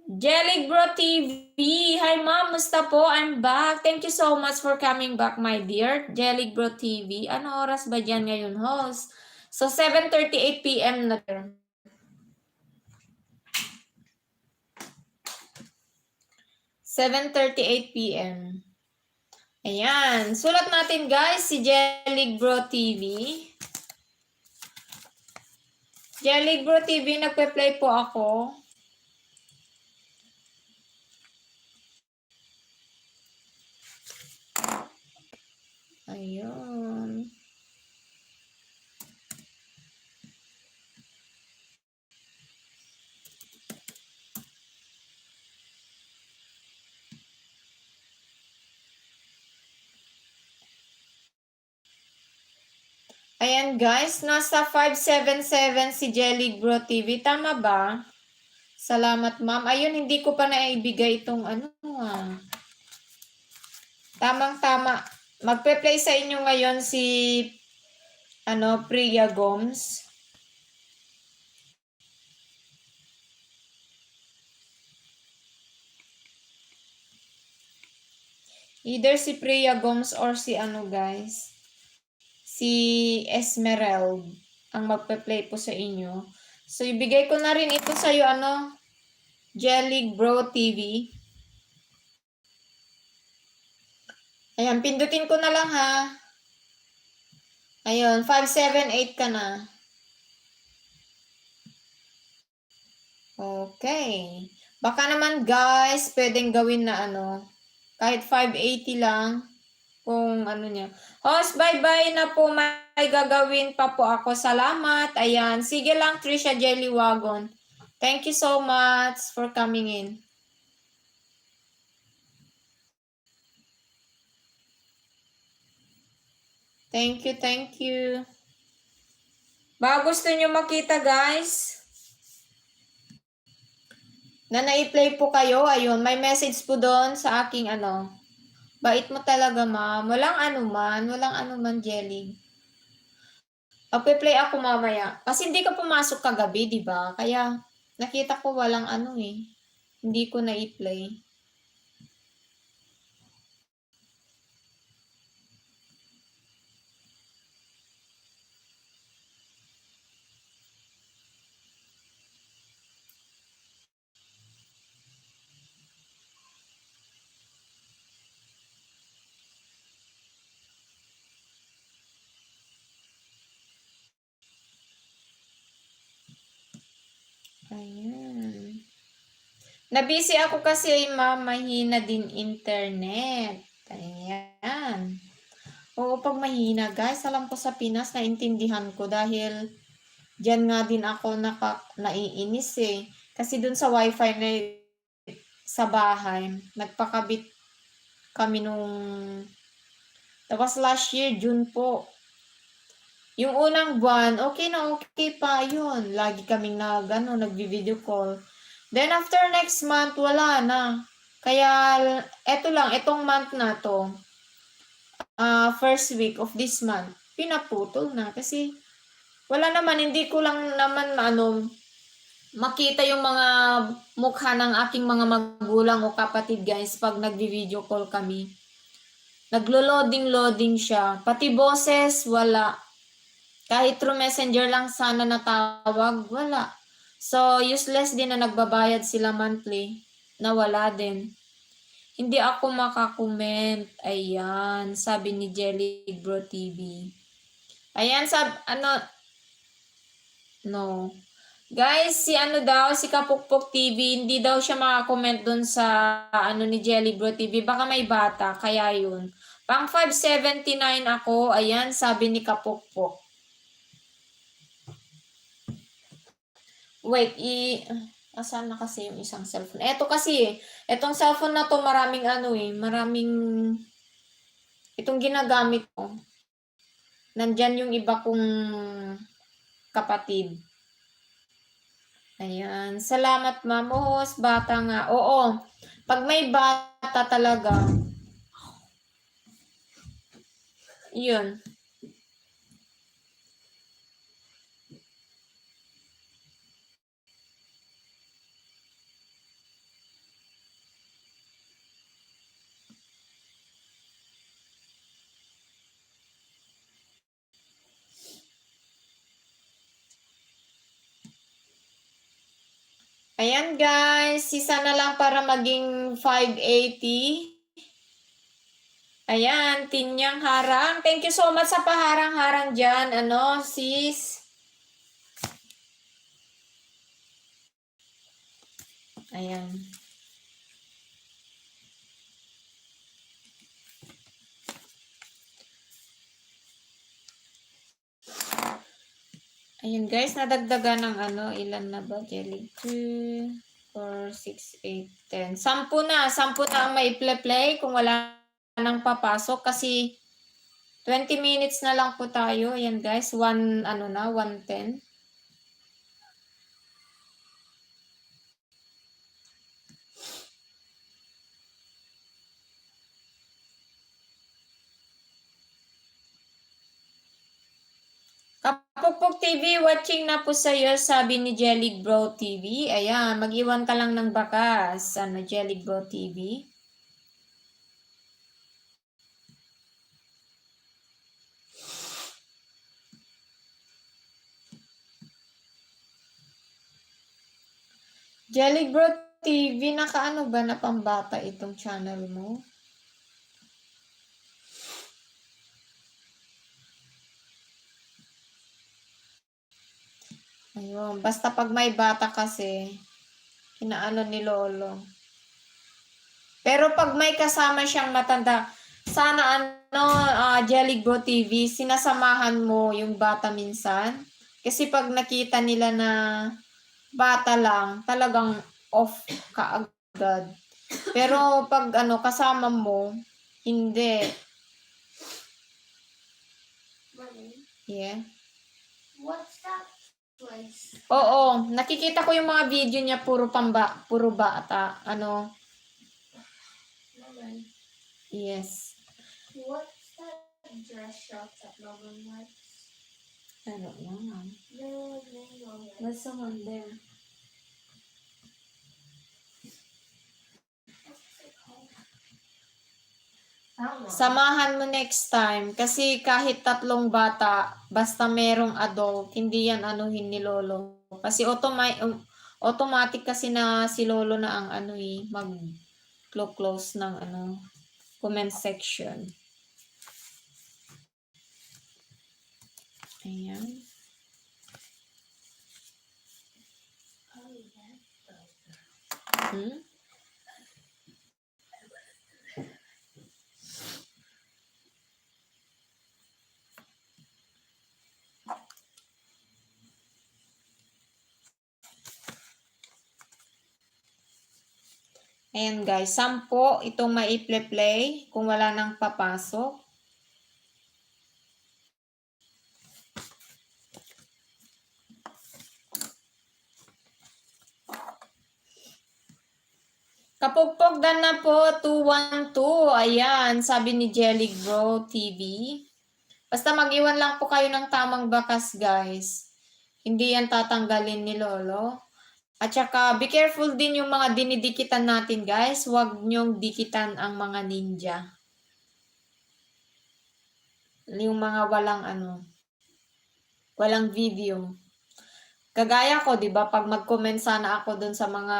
Jelly Bro TV. Hi ma'am, musta po? I'm back. Thank you so much for coming back, my dear. Jelly Bro TV. Anong oras ba dyan ngayon, host? So 7:38 PM na. 7:38 PM. Ayan. Sulat natin, guys, si Jelly Bro TV. Jelly Bro TV, nagpe-play po ako. Ayun. Ayan guys, nasa 577 si Jelly Bro TV. Tama ba? Salamat ma'am. Ayun, hindi ko pa naibigay itong Tamang-tama. Magpe-play sa inyo ngayon si Priya Gomes. Either si Priya Gomes or si guys. Si Esmerald ang magpe-play po sa inyo. So, ibigay ko na rin ito sa iyo, Jelly Bro TV. Ayan, pindutin ko na lang ha. Ayun, 578 ka na. Okay. Baka naman guys, pwedeng gawin na kahit 580 lang. Kung niya. Host, bye-bye na po. May gagawin pa po ako. Salamat. Ayan. Sige lang, Trisha Jelly Wagon. Thank you so much for coming in. Thank you, thank you. Baka gusto nyo makita, guys, na na-play po kayo. Ayun, may message po doon sa aking Bait mo talaga, ma'am. Walang anuman, Jelly. Magpe-play ako mamaya. Kasi hindi ka pumasok kagabi, di ba? Kaya nakita ko walang Hindi ko na-play. Ayan. Nabisi ako kasi, ma'am, mahina din internet. Ayan. Oo, pag mahina, guys, alam ko sa Pinas, naintindihan ko dahil diyan nga din ako naiinis eh. Kasi dun sa wifi na sa bahay, nagpakabit kami nung, tapos last year, June po. Yung unang buwan, okay na okay pa yun. Lagi kaming nag-video call. Then after next month, wala na. Kaya, etong month na to, first week of this month, pinaputol na. Kasi, wala naman, hindi ko lang naman, makita yung mga mukha ng aking mga magulang o kapatid, guys, pag nagvi-video call kami. Naglo-loading siya. Pati boses, wala. Kahit through messenger lang sana natawag, wala. So, useless din na nagbabayad sila monthly, na wala din. Hindi ako makakomment. Ayan, sabi ni Jelly Bro TV. Ayan, no. Guys, si Kapukpok TV, hindi daw siya makakomment dun sa, ni Jelly Bro TV. Baka may bata, kaya yun. Pang 579 ako, ayan, sabi ni Kapukpok. Wait, asan na kasi yung isang cellphone? Eto kasi, etong cellphone na to maraming itong ginagamit ko. Nandyan yung iba kong kapatid. Ayan. Salamat, ma'am. Oo, bata nga. Oo. Pag may bata talaga, yun. Ayan, guys. Isa na lang para maging 580. Ayan, Tinyang Harang. Thank you so much sa paharang-harang dyan. Sis? Ayan. Ayan guys, nadagdagan ng ilan na ba? Jelly 2, 4, 6, 8, 10. 10 na ang mai-play kung wala nang papasok kasi 20 minutes na lang po tayo. Ayan guys, 110. Kapukpok TV, watching na po sa'yo, sabi ni Jelly Bro TV. Ayan, mag-iwan ka lang ng bakas. Jelly Bro TV. Jelly Bro TV, nakaano ba na pambata itong channel mo? Ayun, basta pag may bata kasi, inaano ni Lolo. Pero pag may kasama siyang matanda, sana Jelly Bro TV, sinasamahan mo yung bata minsan. Kasi pag nakita nila na bata lang, talagang off ka agad. Pero pag kasama mo, hindi. Yeah. What's that place? Oo, nakikita ko yung mga video niya puro bata. Yes. What's that dress shop that no one likes? I don't know. No name on it. There's someone there. Samahan mo next time. Kasi kahit 3 bata, basta merong adult, hindi yan anuhin ni Lolo. Kasi automatic kasi na si Lolo na ang mag-close ng comment section. Ayan. Hmm? Ayan guys, 10 itong mai-play kung wala nang papasok. Kapugpog dan na po, 212. Ayan, sabi ni Jelly Bro TV. Basta mag-iwan lang po kayo ng tamang bakas, guys. Hindi yan tatanggalin ni Lolo. At saka, be careful din yung mga dinidikitan natin, guys. Huwag nyong dikitan ang mga ninja. Yung mga walang video. Kagaya ko, di ba, pag mag-comment sana ako dun sa mga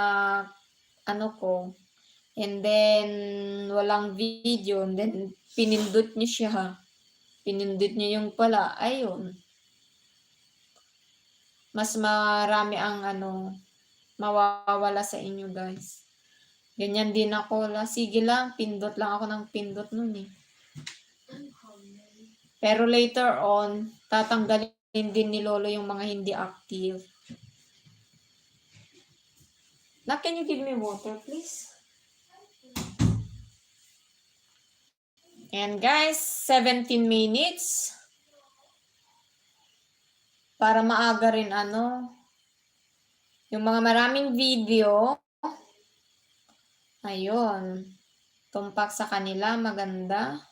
ko, and then walang video, and then pinindot niyo siya. Pinindot niyo yung pala, ayun. Mas marami ang mawawala sa inyo, guys. Ganyan din ako. Sige lang, pindot lang ako ng pindot nun eh. Pero later on, tatanggalin din ni Lolo yung mga hindi active. Now, can you give me water, please? And guys, 17 minutes. Para maaga rin yung mga maraming video. Ayun. Tumpak sa kanila, maganda.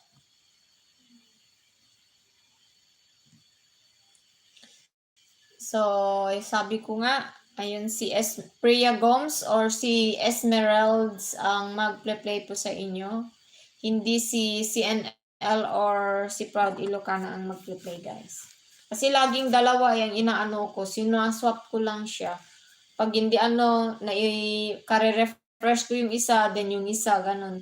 So, sabi ko nga, ayun si Priya Gomes or si Esmeralds ang mag-play po sa inyo. Hindi si CNL or si Proud Ilocana ang mag-play, guys. Kasi laging dalawa yung inaano ko, sinaswap ko lang siya. Pag hindi kare-refresh ko yung isa, then yung isa, ganun.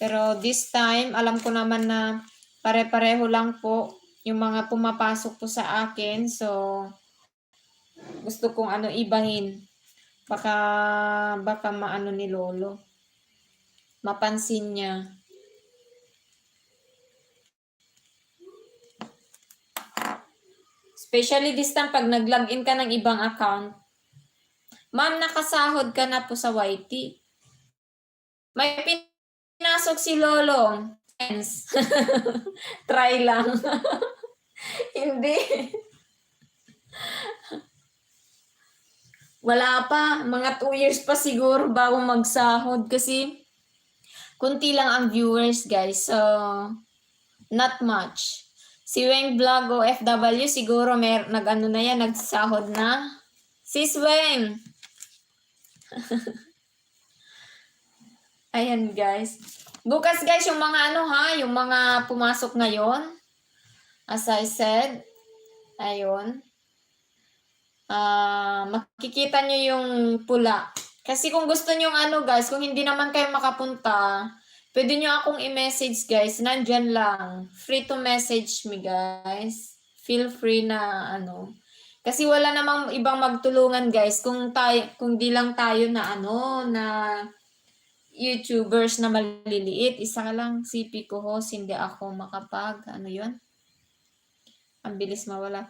Pero this time, alam ko naman na pare-pareho lang po yung mga pumapasok po sa akin. So, gusto kong ibahin. Baka maano ni Lolo. Mapansin niya. Especially this time, pag nag-login ka ng ibang account. Ma'am, nakasahod ka na po sa YT. May pinasok si Lolo. Try lang. Hindi. Wala pa. Mga 2 years pa siguro bago magsahod. Kasi, kunti lang ang viewers, guys. So, not much. Si Weng Vlog o FW, siguro nagsahod na. Sis Weng! Ayan, guys. Bukas, guys, yung mga yung mga pumasok ngayon. As I said, ayun. Makikita nyo yung pula. Kasi kung gusto nyo guys, kung hindi naman kayo makapunta, pwede nyo akong i-message, guys. Nandyan lang. Free to message me, guys. Feel free na Kasi wala namang ibang magtulungan, guys. Kung di lang tayo na na YouTubers na maliliit. Isa lang, CP ko host, hindi ako makapag, yun? Ang bilis mawala.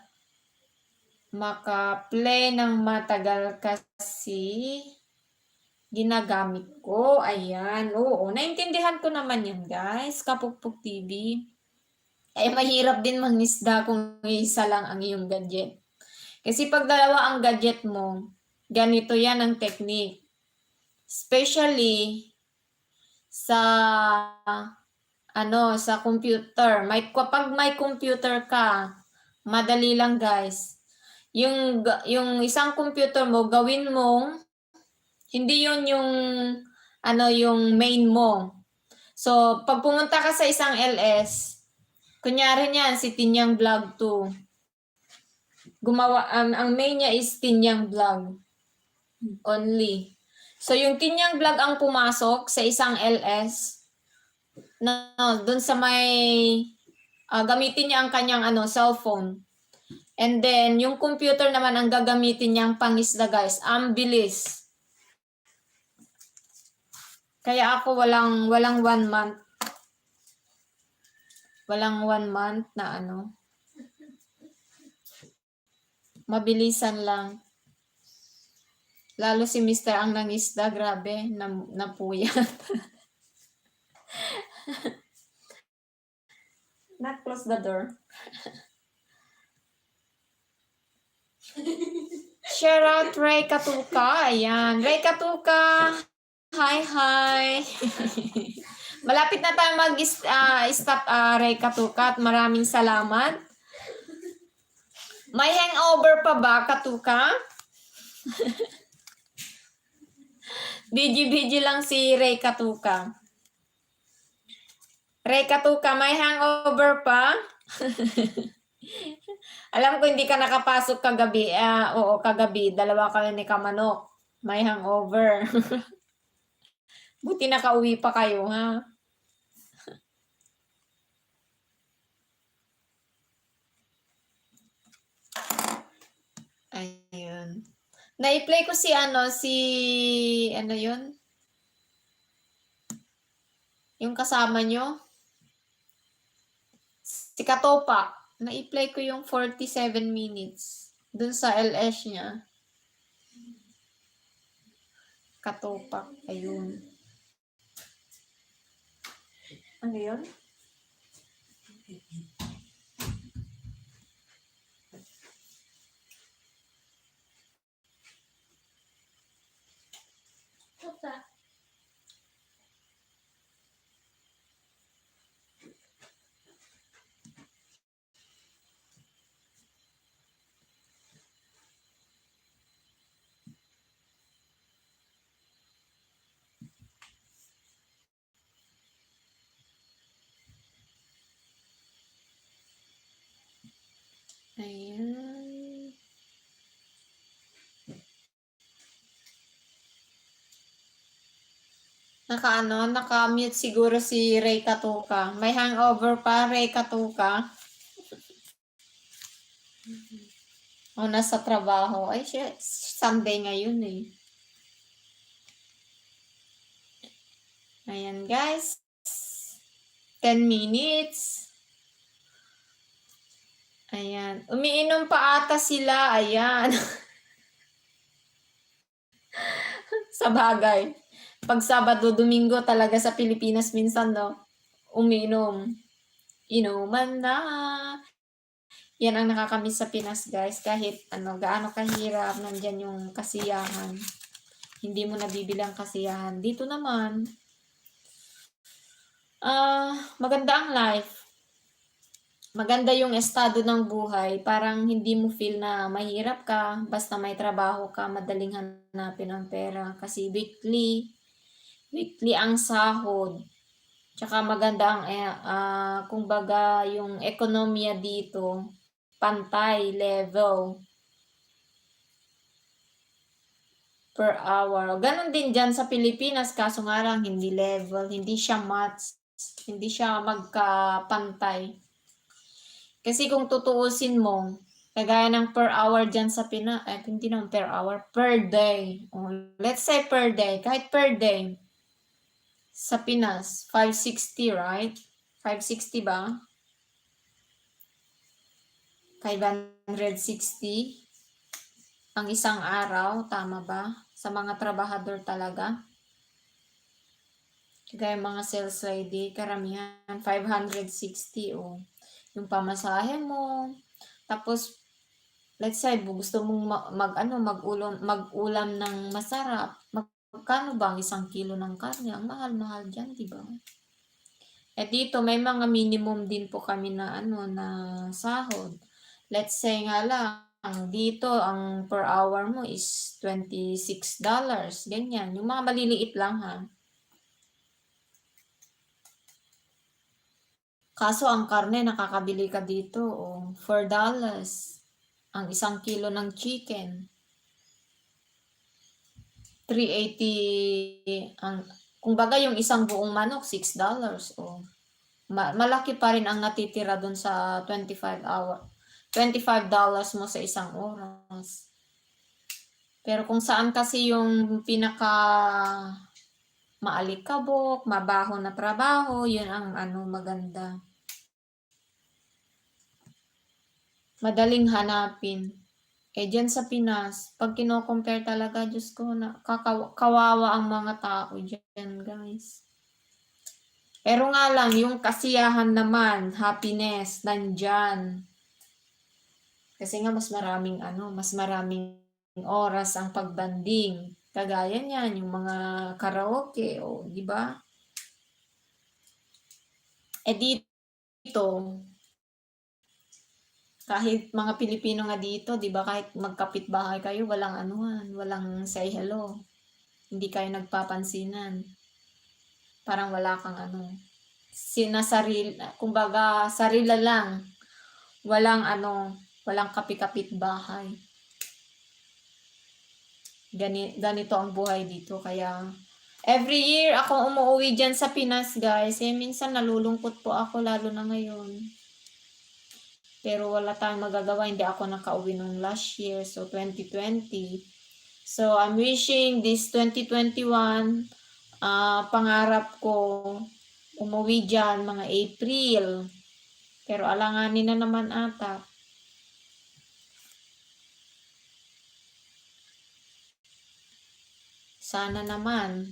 Maka-play ng matagal kasi ginagamit ko. Ayan. Oo, naintindihan ko naman yan, guys. Kapukpuk TV. Ay, mahirap din mangisda kung isa lang ang iyong gadget. Kasi pag dalawa ang gadget mo, ganito yan ang technique. Especially sa sa computer. Kapag may computer ka, madali lang, guys. Yung isang computer mo, gawin mong hindi yun yung main mo. So, pag pumunta ka sa isang LS, kunyari niyan, si Tinyang Vlog 2. Ang main niya is Tinyang Vlog. Only. So, yung Tinyang Vlog ang pumasok sa isang LS, doon sa gamitin niya ang kanyang cellphone. And then, yung computer naman ang gagamitin niyang pangisda, guys. Ang bilis. Kaya ako walang 1 month. Walang 1 month na ano. Mabilisan lang. Lalo si Mr. ang nangisda, grabe, napuyat. Not close the door. Shout out Ray Katuka. Ayan. Ray Katuka. Hi. Malapit na tayo mag-stop Ray Katuka at maraming salamat. May hangover pa ba, Katuka? Biji lang si Ray Katuka. Ray Katuka, may hangover pa? Alam ko hindi ka nakapasok kagabi. Oo, kagabi. 2 kami ni Kamanok. May hangover. Buti nakauwi pa kayo, ha? Ayun. Na-play ko si ano yun? Yung kasama nyo? Si Katopak. Na-play ko yung 47 minutes. Dun sa LS niya. Katopak. Ayun. Ano yun? What's that? Ayan. Naka-mute siguro si Ray Katuka. May hangover pa, Ray Katuka. O, nasa trabaho. Ay, shit. Sunday ngayon eh. Ayan, guys. 10 minutes. Ayan. Umiinom pa ata sila. Ayan. Sa bagay. Pag Sabado, Domingo talaga sa Pilipinas minsan, no? Umiinom. Inuman na. Yan ang nakakamiss sa Pinas, guys. Kahit gaano kahirap, nandyan yung kasiyahan. Hindi mo nabibili ang kasiyahan. Dito naman, maganda ang life. Maganda yung estado ng buhay. Parang hindi mo feel na mahirap ka. Basta may trabaho ka, madaling hanapin ang pera. Kasi weekly ang sahod. Tsaka maganda ang, kumbaga, yung ekonomiya dito, pantay, level, per hour. Ganon din dyan sa Pilipinas, kaso nga lang, hindi level, hindi siya match, hindi siya magkapantay. Kasi kung tutuusin mo, kagaya ng per hour dyan sa hindi naman per hour, per day. Let's say per day, kahit per day, sa Pinas, 560, right? 560 ba? 560 ang isang araw, tama ba? Sa mga trabahador talaga. Kaya mga sales lady, karamihan 560 yung pamasahe mo. Tapos let's say gusto mong mag-ulam ng masarap. Magkano ba ang 1 kilo ng karne? Ang mahal-mahal diyan, di ba? Eh dito may mga minimum din po kami na na sahod. Let's say nga lang, dito ang per hour mo is $26. Ganyan. Yung mga maliliit lang, ha. Kaso ang karne, nakakabili ka dito, $4. Ang 1 kilo ng chicken. 380, kumbaga yung isang buong manok, $6. Malaki pa rin ang natitira dun sa $25 mo sa isang oras. Pero kung saan kasi yung maalikabok, mabaho na trabaho, yun ang maganda. Madaling hanapin. Diyan sa Pinas, pag kino-compare talaga, Diyos ko, kawawa ang mga tao diyan, guys. Pero nga lang, yung kasiyahan naman, happiness, nandyan. Kasi nga mas maraming oras ang pagbanding. Kagaya niyan, yung mga karaoke, di ba? Dito, kahit mga Pilipino nga dito, di ba, kahit magkapit-bahay kayo, walang say hello. Hindi kayo nagpapansinan. Parang wala kang kumbaga, sarila lang. Walang kapit-kapit bahay. Ganito ang buhay dito. Kaya, every year ako umuwi dyan sa Pinas, guys. Minsan nalulungkot po ako, lalo na ngayon. Pero wala tayong magagawa. Hindi ako nakauwi nung last year. So, 2020. So, I'm wishing this 2021, pangarap ko, umuwi dyan mga April. Pero alanganin na naman ata. Sana naman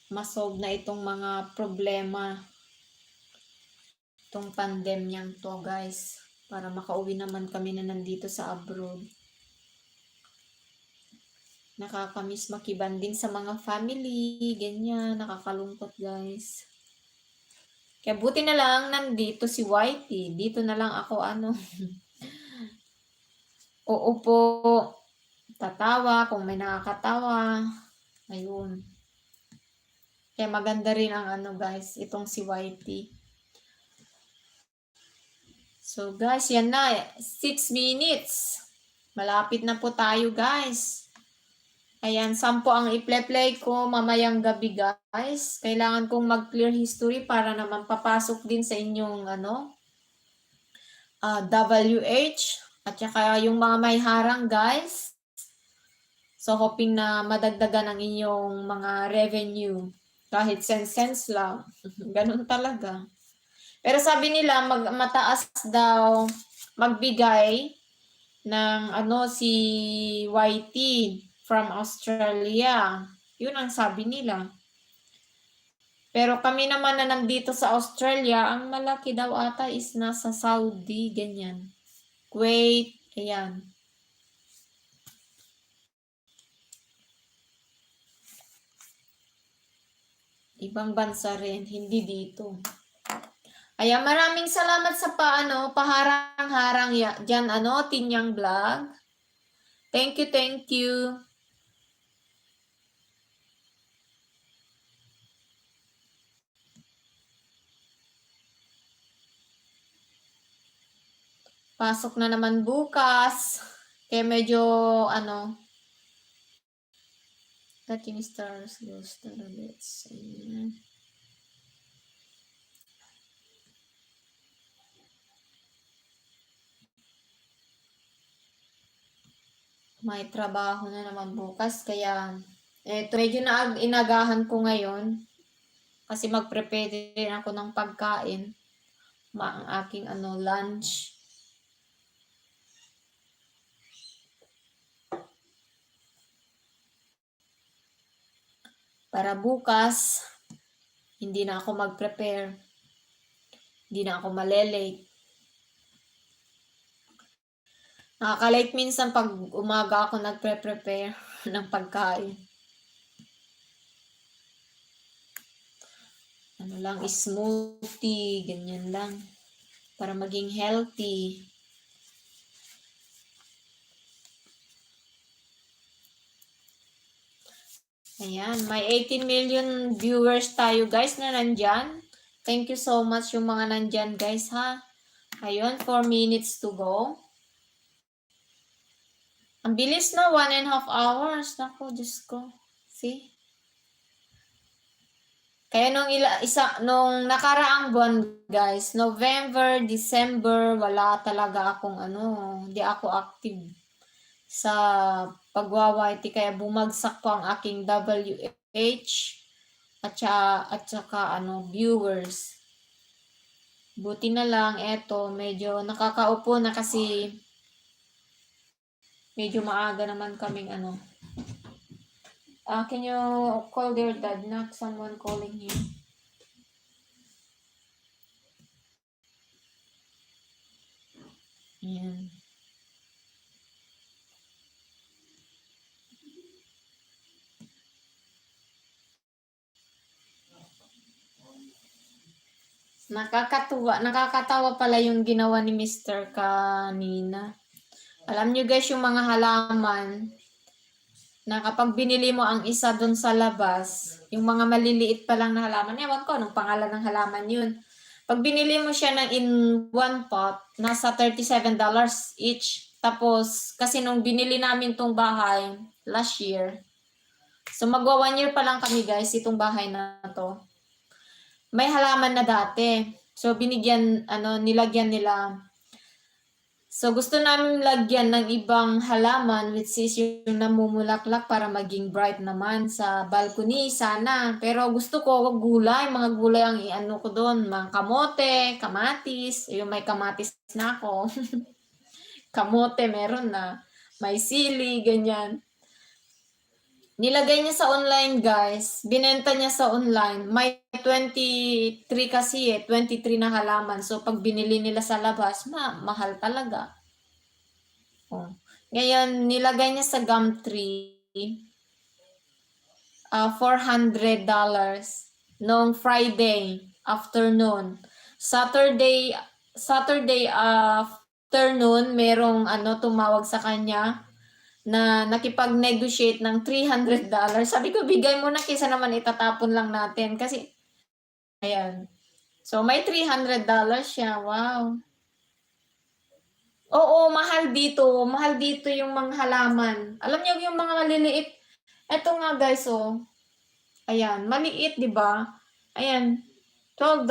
masolve na itong mga problema, itong pandemyang to, guys, para makauwi naman kami na nandito sa abroad. Nakakamiss makibanding sa mga family, ganyan, nakakalungkot, guys. Kaya buti na lang nandito si Whitey. Dito na lang ako uupo, tatawa kung may nakakatawa. Ayun. Kaya maganda rin ang guys, itong si Whitey. So guys, yan na. 6 minutes. Malapit na po tayo, guys. Ayan, 10 ang i-play ko mamayang gabi, guys. Kailangan kong mag-clear history para naman papasok din sa inyong WH at saka yung mga may harang, guys. So, hoping na madagdagan ang inyong mga revenue. Kahit cents lang. Ganun talaga. Pero sabi nila, mataas daw magbigay ng si YT from Australia. Yun ang sabi nila. Pero kami naman na nandito sa Australia, ang malaki daw ata is nasa Saudi, ganyan. Kuwait, ayan. Ibang bansa rin, hindi dito. Ayan, maraming salamat sa paharang-harang dyan, Tinyang Vlog. Thank you, thank you. Pasok na naman bukas. Kaya medyo, Latin stars, ghost, let's see. May trabaho na naman bukas, kaya medyo inagahan ko ngayon kasi mag-prepare din ako ng pagkain, ang aking lunch. Para bukas, hindi na ako mag-prepare. Hindi na ako malelate. Nakaka-late minsan pag umaga ako nagpre-prepare ng pagkain. Smoothie, ganyan lang. Para maging healthy. Ayan, may 18 million viewers tayo, guys, na nandyan. Thank you so much yung mga nandyan, guys, ha. Ayun, 4 minutes to go. Ang bilis na, 1.5 hours. Naku, Diyos ko. See? Kaya nung nakaraang buwan, guys, November, December, wala talaga akong hindi ako active. sa pagwa-YT kaya bumagsak po ang aking WH at saka ano, viewers. Buti na lang, eto, medyo nakakaupo na kasi medyo maaga naman kaming ano. Can you call their dad? Not someone calling him. Ayan. Nakakatawa pala yung ginawa ni Mr. kanina. Alam nyo guys, yung mga halaman, na kapag binili mo ang isa dun sa labas, yung mga maliliit pa lang na halaman, ewan ko anong pangalan ng halaman yun. Pag binili mo siya ng in one pot, nasa $37 each. Tapos, kasi nung binili namin tong bahay last year, so magwa 1 year pa lang kami guys, itong bahay na to. May halaman na dati. So, nilagyan nila. So, gusto namin lagyan ng ibang halaman which is yung namumulaklak para maging bright naman sa balcony sana. Pero gusto ko mga gulay ang iano ko doon, mga kamote, kamatis. Yung may kamatis na ako. Kamote meron na. May sili, ganyan. Nilagay niya sa online, guys. Binenta niya sa online. May 23 kasi 23 na halaman. So, pag binili nila sa labas, mahal talaga. Oh. Ngayon, nilagay niya sa Gumtree. $400 noong Friday afternoon. Saturday afternoon, merong tumawag sa kanya na nakipag-negotiate ng $300. Sabi ko, bigay mo na kaysa naman itatapon lang natin. Kasi, ayan. So, may $300 siya. Wow. Oo, mahal dito. Mahal dito yung mga halaman. Alam niyo yung mga maliliit. Ito nga guys, oh. Ayan, maliit, di ba? Ayan, $12.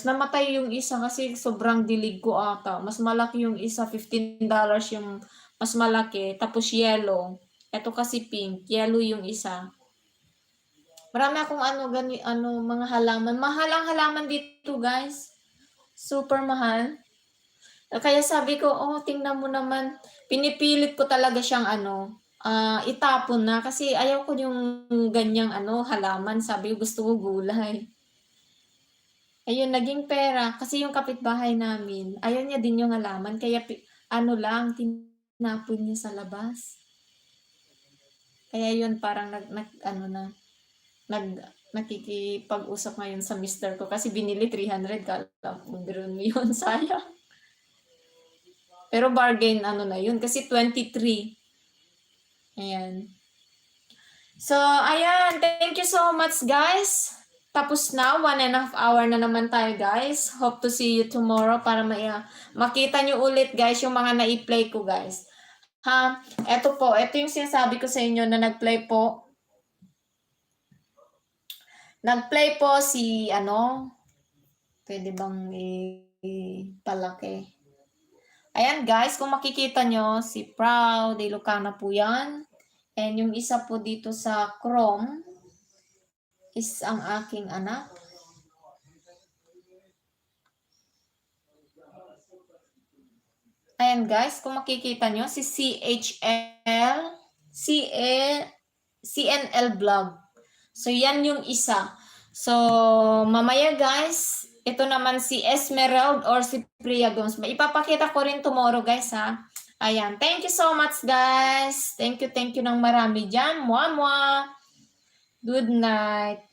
Namatay yung isa kasi sobrang dilig ko ata. Mas malaki yung isa, $15 yung mas malaki. Tapos yellow. Ito kasi pink. Yellow yung isa. Marami akong mga halaman. Mahal ang halaman dito, guys. Super mahal. Kaya sabi ko, tingnan mo naman. Pinipilit ko talaga siyang itapon na. Kasi ayaw ko yung ganyang halaman. Sabi ko, gusto ko gulay. Ayun, naging pera. Kasi yung kapitbahay namin, ayaw niya din yung halaman. Kaya tinapon niya sa labas. Kaya yun, parang nakikipag-usap ngayon sa mister ko. Kasi binili 300, kala mo yun, sayang. Pero bargain, na yun. Kasi 23. Ayan. So, ayan. Thank you so much, guys. Tapos na, 1.5 hour na naman tayo, guys. Hope to see you tomorrow para makita nyo ulit, guys, yung mga na-play ko, guys. Ito yung sinasabi ko sa inyo na nag-play po. Nag-play po si, pwede bang palaki? Ayan, guys, kung makikita nyo, si Proud de Lucana po yan. And yung isa po dito sa Chrome, is ang aking anak. Ayan guys, kung makikita nyo, si CNL Vlog. So, yan yung isa. So, mamaya guys, ito naman si Esmeralda or si Priya Gomes. Ipapakita ko rin tomorrow guys ha. Ayan, thank you so much guys. Thank you ng marami dyan. Mwah mwah. Good night.